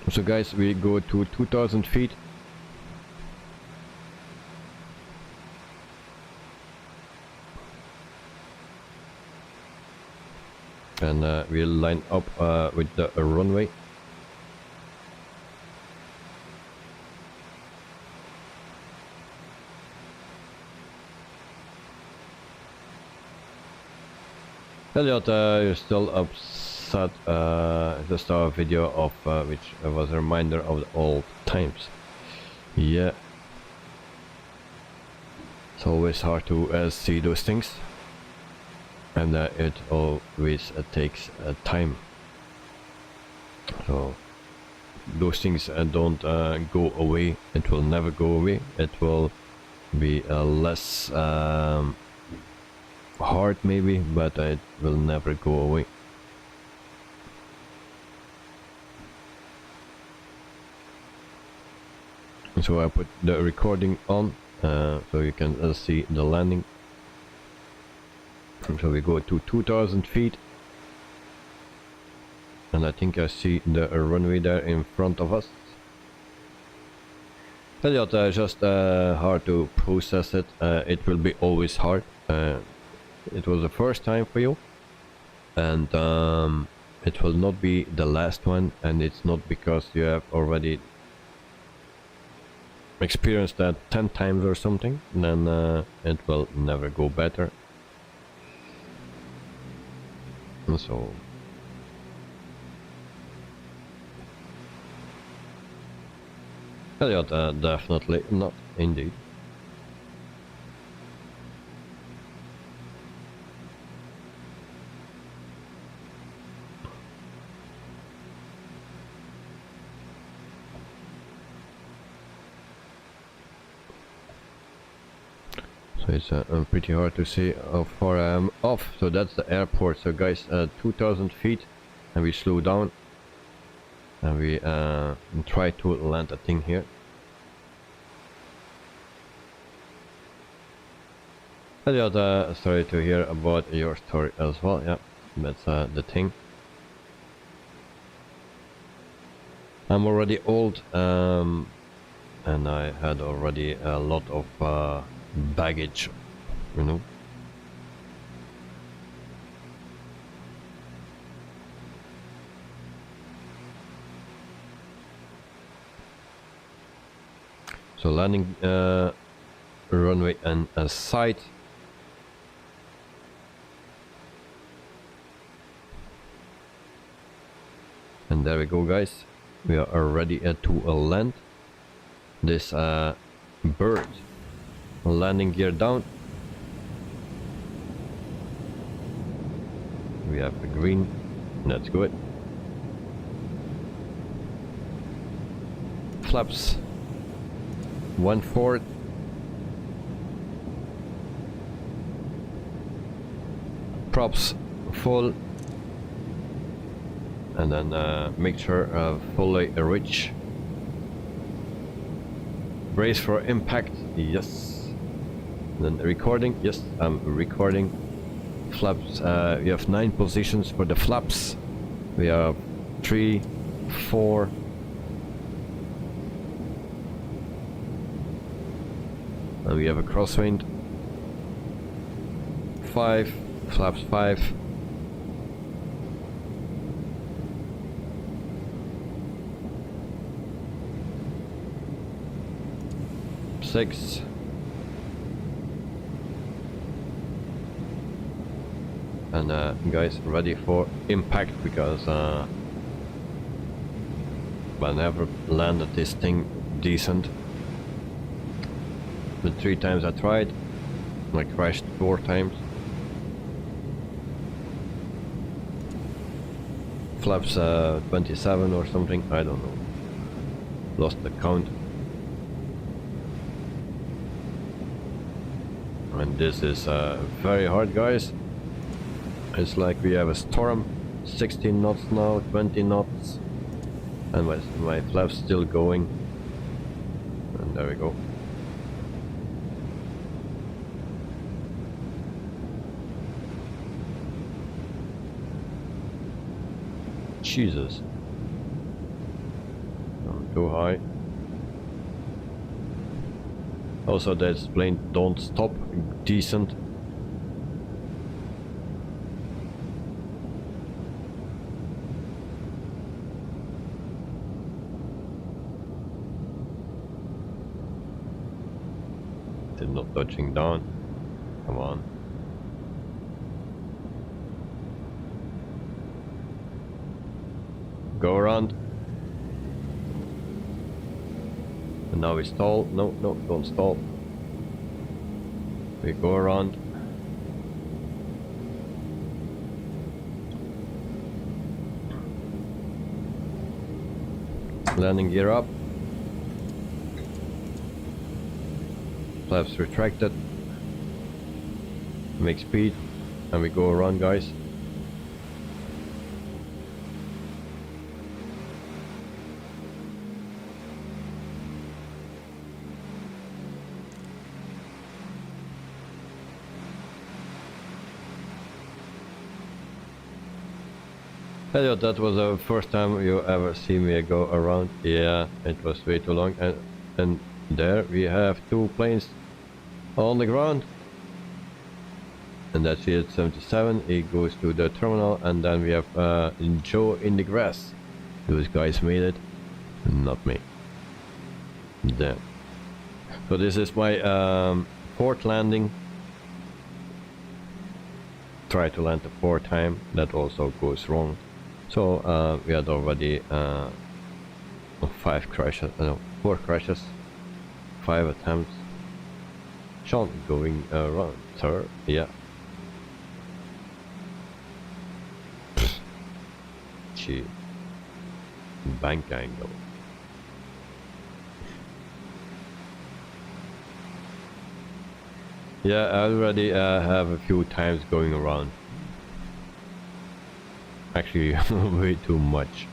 So guys, we go to 2,000 feet. And we'll line up with the runway. Elliot, you're still upset. Just a video of which was a reminder of the old times. Yeah. It's always hard to see those things. And it always takes time. So those things don't go away. It will never go away. It will be less hard maybe, but it will never go away. So I put the recording on so you can see the landing. So we go to 2,000 feet and I think I see the runway there in front of us. Elliot, just hard to process it. It will be always hard. It was the first time for you and it will not be the last one, and it's not because you have already experienced that 10 times or something, then it will never go better. So Elliot, definitely not, indeed. So it's pretty hard to see how far I am off. So that's the airport. So guys, 2,000 feet and we slow down and we try to land a thing here. Elliot, sorry to hear about your story as well. Yeah, that's the thing. I'm already old and I had already a lot of baggage, you know. So landing runway and a site. And there we go, guys. We are ready to land. this bird. Landing gear down. We have a green, that's good. Flaps 1 forward. Props full. And then make sure fully rich. Brace for impact, yes. And then recording, yes, I'm recording. Flaps, we have 9 positions for the flaps. We have 3, 4. And we have a crosswind. 5, flaps 5. Six. And guys, ready for impact, because I never landed this thing decent. The 3 times I tried, I crashed 4 times. Flaps 27 or something, I don't know. Lost the count. And this is very hard, guys. It's like we have a storm. 16 knots now, 20 knots. And my flaps still going. And there we go. Jesus. Not too high. Also, this plane don't stop decent. Still not touching down. Come on. Go around. And now we stall. No, no, don't stall. We go around. Landing gear up. Flaps retracted. Make speed. And we go around, guys. Hello, that was the first time you ever see me go around. Yeah, it was way too long. And there we have 2 planes on the ground. And that's it, 77. It goes to the terminal, and then we have Joe in the grass. Those guys made it, not me. Damn. So this is my 4th landing. Try to land the 4th time, that also goes wrong. So we had already 5 crashes, no, 4 crashes, 5 attempts. Sean going around, sir, yeah. Gee, bank angle. Yeah, I already have a few times going around. Actually, way too much.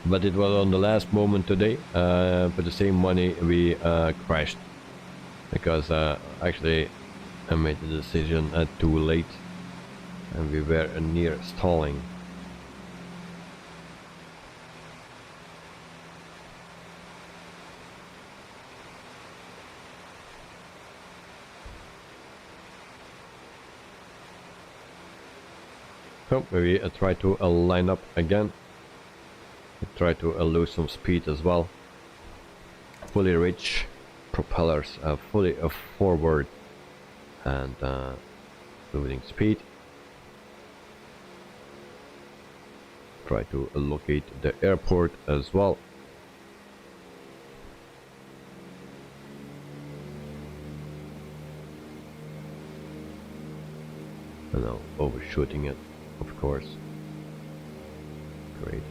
But it was on the last moment today. For the same money, we crashed. Because actually, I made the decision too late. And we were near stalling. So maybe I try to line up again. I try to lose some speed as well. Fully rich propellers, fully forward, and losing speed. try to locate the airport as well. And now overshooting it, of course. Great.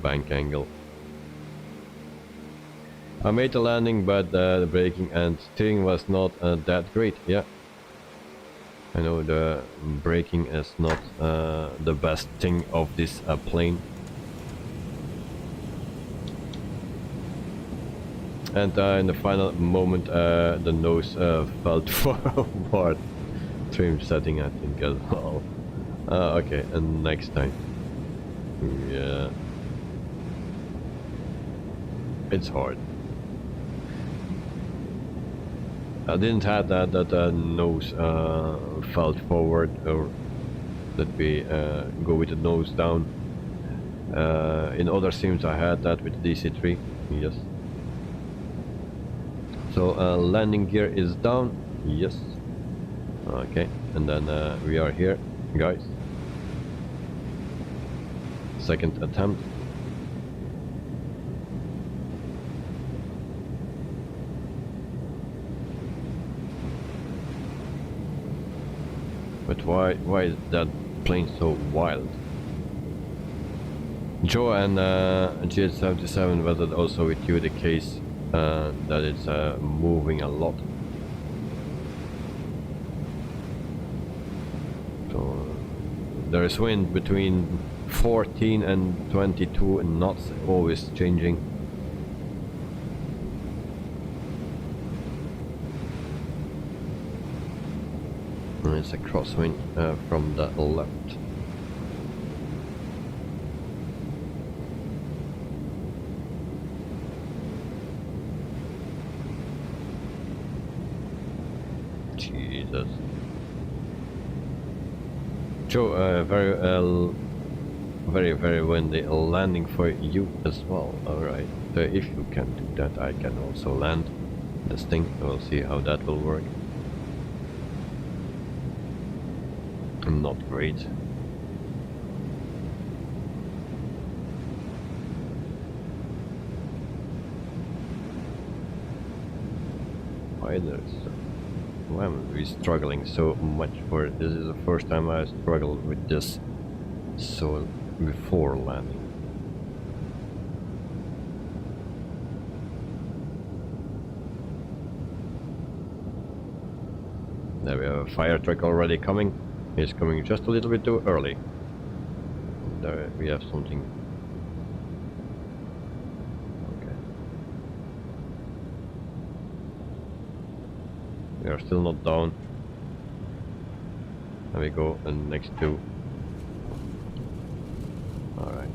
Bank angle. I made the landing, but the braking and steering was not that great. Yeah, I know the braking is not the best thing of this plane. And in the final moment the nose felt forward. Trim setting, I think, as well. Okay, and next time. Yeah, it's hard. I didn't have that nose felt forward, or that we go with the nose down. In other sims I had that with DC-3, yes. So landing gear is down, yes. Okay, and then we are here, guys. Second attempt. But why is that plane so wild? Joe and GH77, was it also with you the case that it's moving a lot? So there is wind between 14 and 22 knots, always changing. And it's a crosswind from the left. Jesus. Joe, very windy landing for you as well. Alright, so if you can do that, I can also land this thing. We'll see how that will work. Not great. Why am we struggling so much for it? This is the first time I struggled with this so before landing. There we have a fire truck already coming. He's coming just a little bit too early. There we have something. Okay. We are still not down. There we go, and next two. Alright.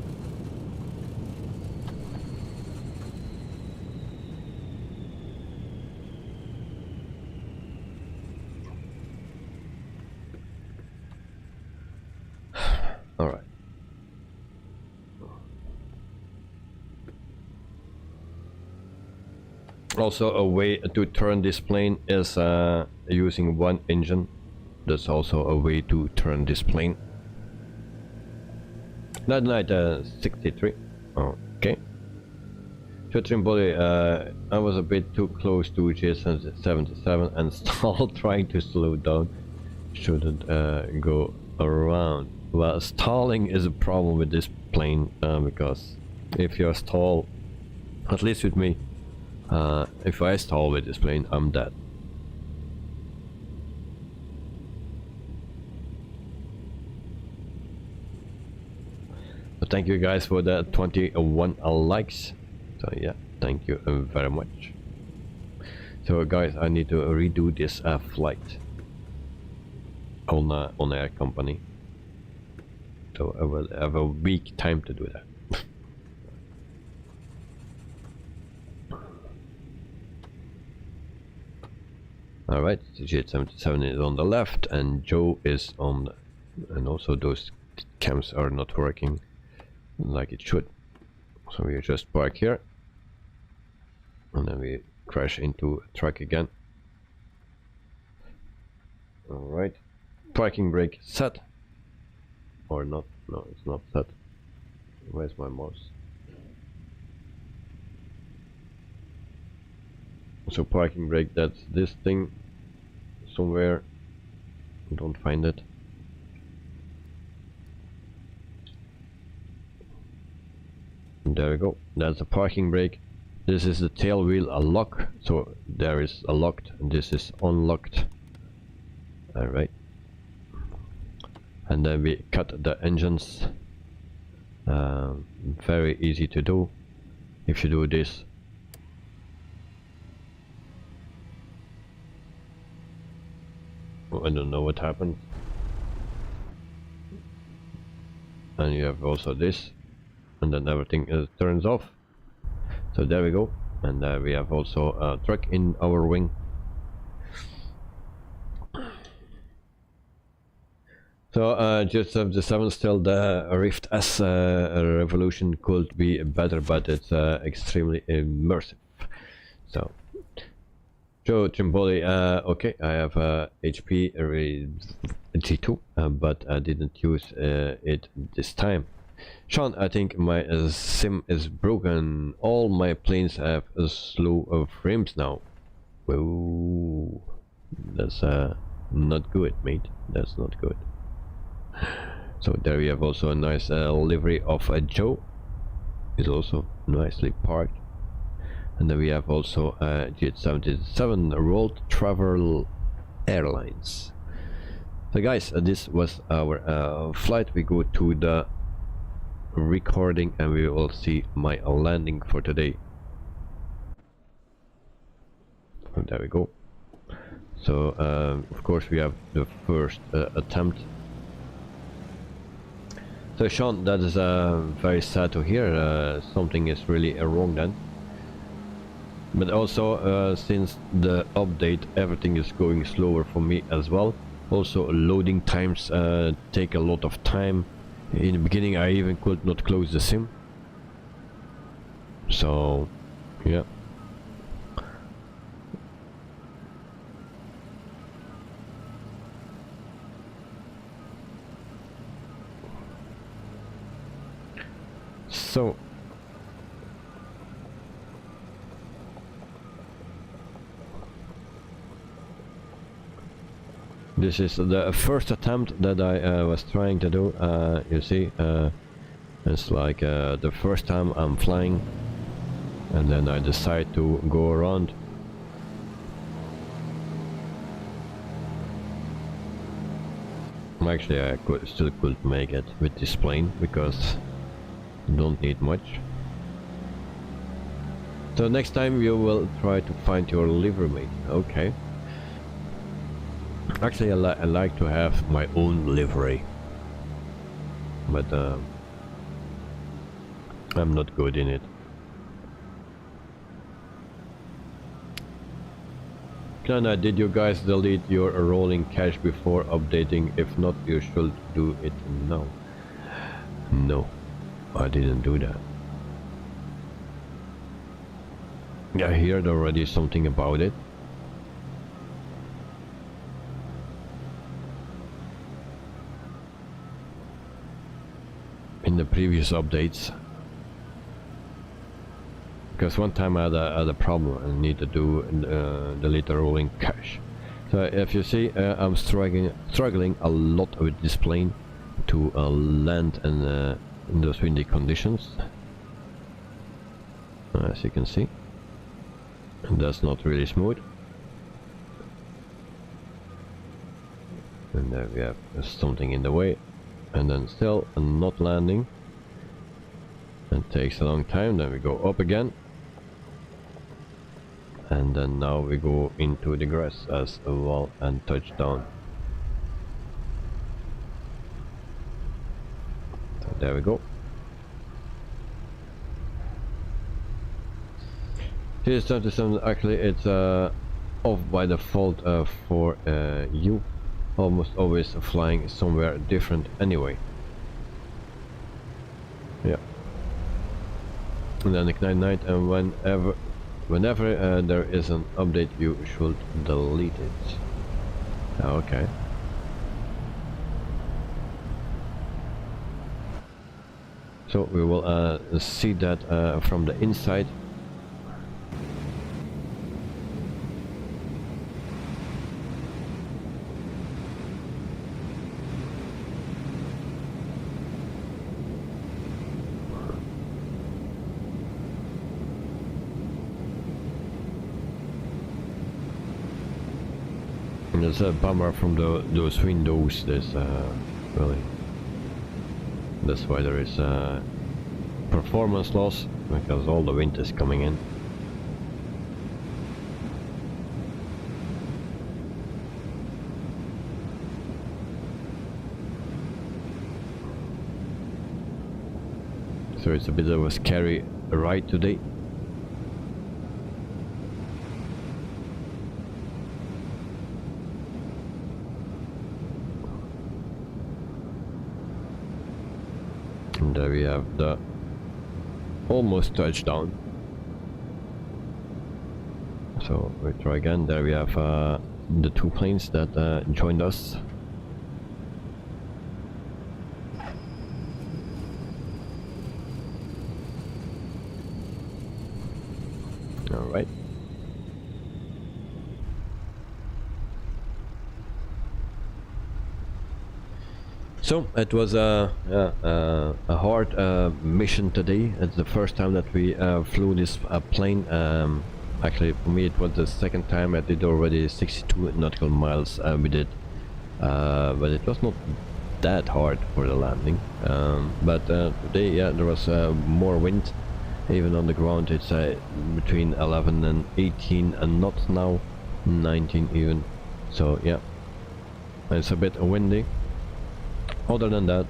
Alright. Also, a way to turn this plane is using one engine. That's also a way to turn this plane. That night 63. Okay. So trim body, I was a bit too close to GH77 and stalled trying to slow down. Shouldn't go around. Well, stalling is a problem with this plane because if you stall, at least with me, if I stall with this plane, I'm dead. So thank you guys for the 21 likes. So yeah, thank you very much. So guys, I need to redo this flight on Air Company. So I will have a week time to do that. Alright, GH77 is on the left and Joe is on the, and also those cams are not working like it should. So we just park here and then we crash into a truck again. Alright, parking brake set. Or not, no, it's not set. Where's my mouse? So parking brake, that's this thing somewhere. Don't find it. There we go. That's a parking brake. This is the tail wheel lock. So there is a locked and this is unlocked. Alright. And then we cut the engines. Very easy to do. If you do this, I don't know what happened. And you have also this, and then everything turns off. So there we go. And we have also a truck in our wing. So just of the 7 still, the Rift S Revolution could be better, but it's extremely immersive. So Chimboli, okay, I have HP G2, but I didn't use it this time. Sean, I think my sim is broken. All my planes have slow frames now. Whoa, that's not good, mate. That's not good. So there we have also a nice livery of Joe. Is also nicely parked. And then we have also Jet77 World Travel Airlines. So guys, this was our flight. We go to the recording and we will see my landing for today. And there we go. So of course we have the first attempt. So Sean, that is very sad to hear. Something is really wrong then. But also since the update, everything is going slower for me as well. Also loading times take a lot of time. In the beginning I even could not close the sim. So yeah. So this is the first attempt that I was trying to do. You see, it's like the first time I'm flying, and then I decide to go around. Actually, I still could make it with this plane because I don't need much. So next time you will try to find your livery mate. Okay. Actually, I like to have my own livery, but I'm not good in it. Kana, did you guys delete your rolling cache before updating? If not, you should do it now. No, I didn't do that. I heard already something about it. In the previous updates, because one time I had a problem and need to do delete the rolling cache. So if you see, I'm struggling a lot with this plane to land in those windy conditions, as you can see, and that's not really smooth. And there we have something in the way. And then still not landing, and takes a long time. Then we go up again, and then now we go into the grass as well and touch down. So there we go. TS27, actually it's off by default for you. Almost always flying somewhere different anyway. Yeah. And then ignite night, and whenever there is an update, you should delete it. Okay. So we will see that from the inside. And there's a bummer from those windows. There's really, that's why there is performance loss, because all the wind is coming in. So it's a bit of a scary ride today. And there we have the almost touchdown. So we try again. There we have the two planes that joined us. All right. So it was a hard mission today. It's the first time that we flew this plane. Actually, for me, it was the second time. I did already 62 nautical miles with it, but it was not that hard for the landing. But today, yeah, there was more wind. Even on the ground, it's between 11 and 18 knots now, 19 even. So yeah, it's a bit windy. Other than that,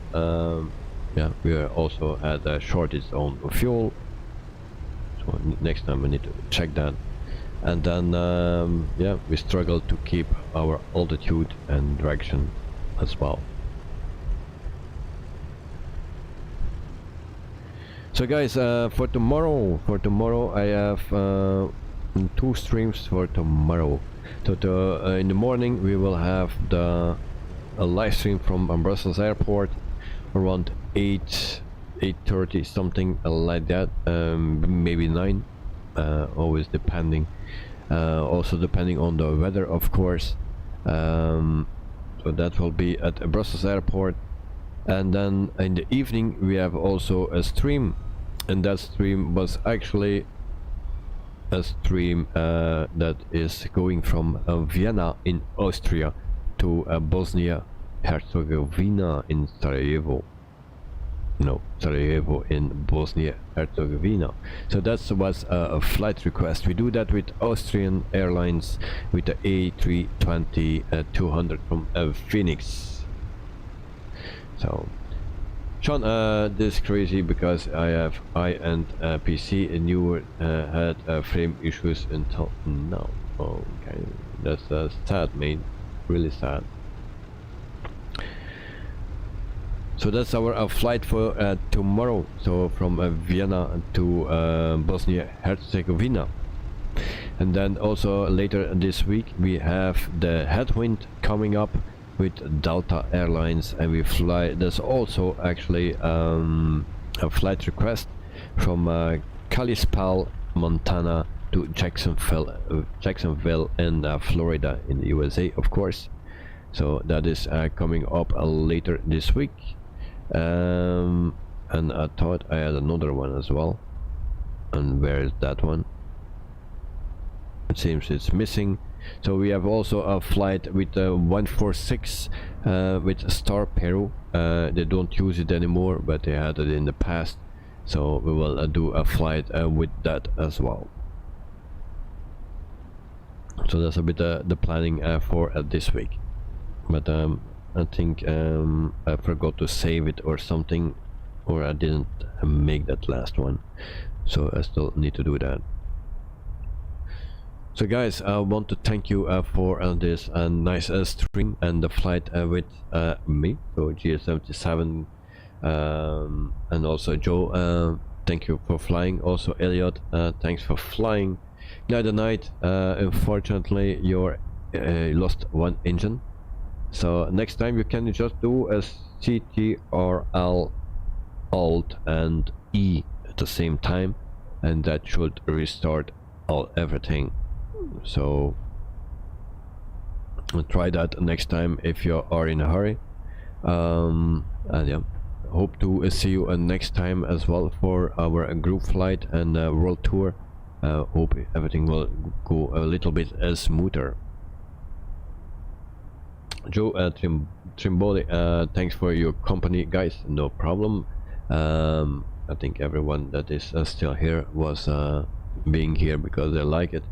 yeah, we also had a shortage on fuel, so next time we need to check that. And then yeah, we struggled to keep our altitude and direction as well. So guys, for tomorrow I have 2 streams for tomorrow. So in the morning we will have a live stream from Brussels airport around 8:30 something like that, maybe 9, always depending, also depending on the weather, of course. So that will be at Brussels airport. And then in the evening we have also a stream, and that stream was actually a stream that is going from Vienna in Austria to Bosnia-Herzegovina in Sarajevo. No, Sarajevo in Bosnia-Herzegovina. So that was a flight request. We do that with Austrian Airlines with the A320-200 from Phoenix. So, Sean, this is crazy because I and PC and you had frame issues until now. Okay, that's sad, mate. Really sad. So that's our flight for tomorrow. So from Vienna to Bosnia-Herzegovina. And then also later this week we have the headwind coming up with Delta Airlines, and we fly. There's also actually a flight request from Kalispell, Montana to Jacksonville in Florida in the USA, of course. So that is coming up later this week. And I thought I had another one as well. And where is that one? It seems it's missing. So we have also a flight with 146 with Star Peru. They don't use it anymore, but they had it in the past. So we will do a flight with that as well. So that's a bit the planning for this week. But I think I forgot to save it or something, or I didn't make that last one. So I still need to do that. So guys, I want to thank you for this nice stream and the flight with me, so GS77, and also Joe, thank you for flying. Also Elliot, thanks for flying. Now the night, unfortunately you lost one engine, so next time you can just do a CTRL Alt and E at the same time, and that should restart everything. So try that next time if you are in a hurry. And yeah, hope to see you next time as well for our group flight and world tour. Hope everything will go a little bit smoother. Joe Trimboli, thanks for your company, guys. No problem. I think everyone that is still here was being here because they like it.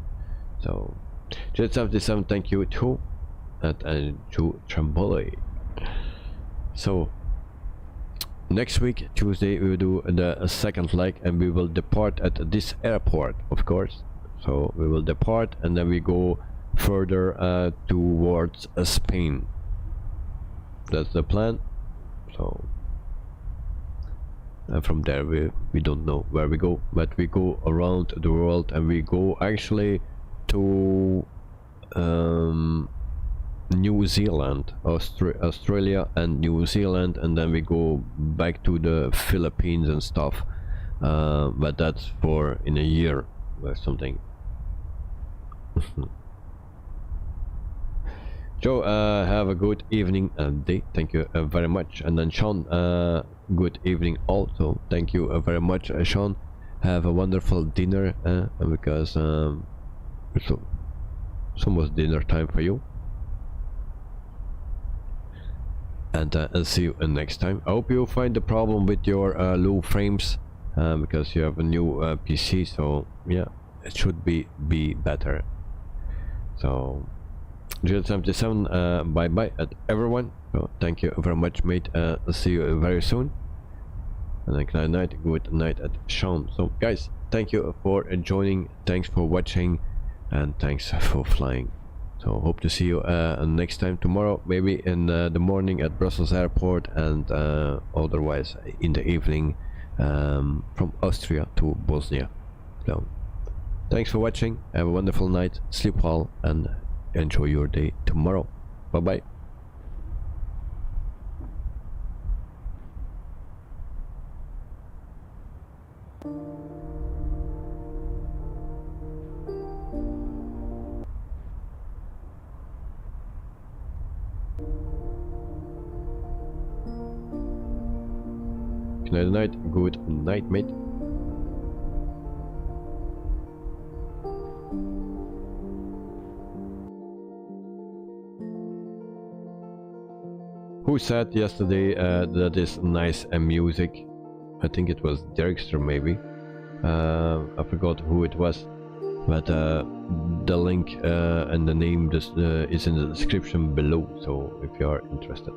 So Jet77, thank you too. At Joe Trimboli. So next week Tuesday we will do the second leg, and we will depart at this airport, of course. So we will depart and then we go further towards Spain. That's the plan. So from there we don't know where we go, but we go around the world, and we go actually to New Zealand, Australia and New Zealand, and then we go back to the Philippines and stuff, but that's for in a year or something. Joe, have a good evening and day. Thank you very much. And then Sean, good evening also. Thank you very much, Sean. Have a wonderful dinner, because it's almost dinner time for you. And I'll see you next time. I hope you find the problem with your low frames, because you have a new PC. So yeah, it should be better. So Jet77, bye bye at everyone. So thank you very much, mate. I'll see you very soon. And then good night at Sean. So guys, thank you for joining, thanks for watching, and thanks for flying. So hope to see you next time tomorrow, maybe in the morning at Brussels airport, and otherwise in the evening from Austria to Bosnia. So thanks for watching, have a wonderful night, sleep well, and enjoy your day tomorrow. Bye bye. Good night, mate. Who said yesterday that is nice music? I think it was Derrickster, maybe. I forgot who it was, but the link and the name is in the description below, so if you are interested.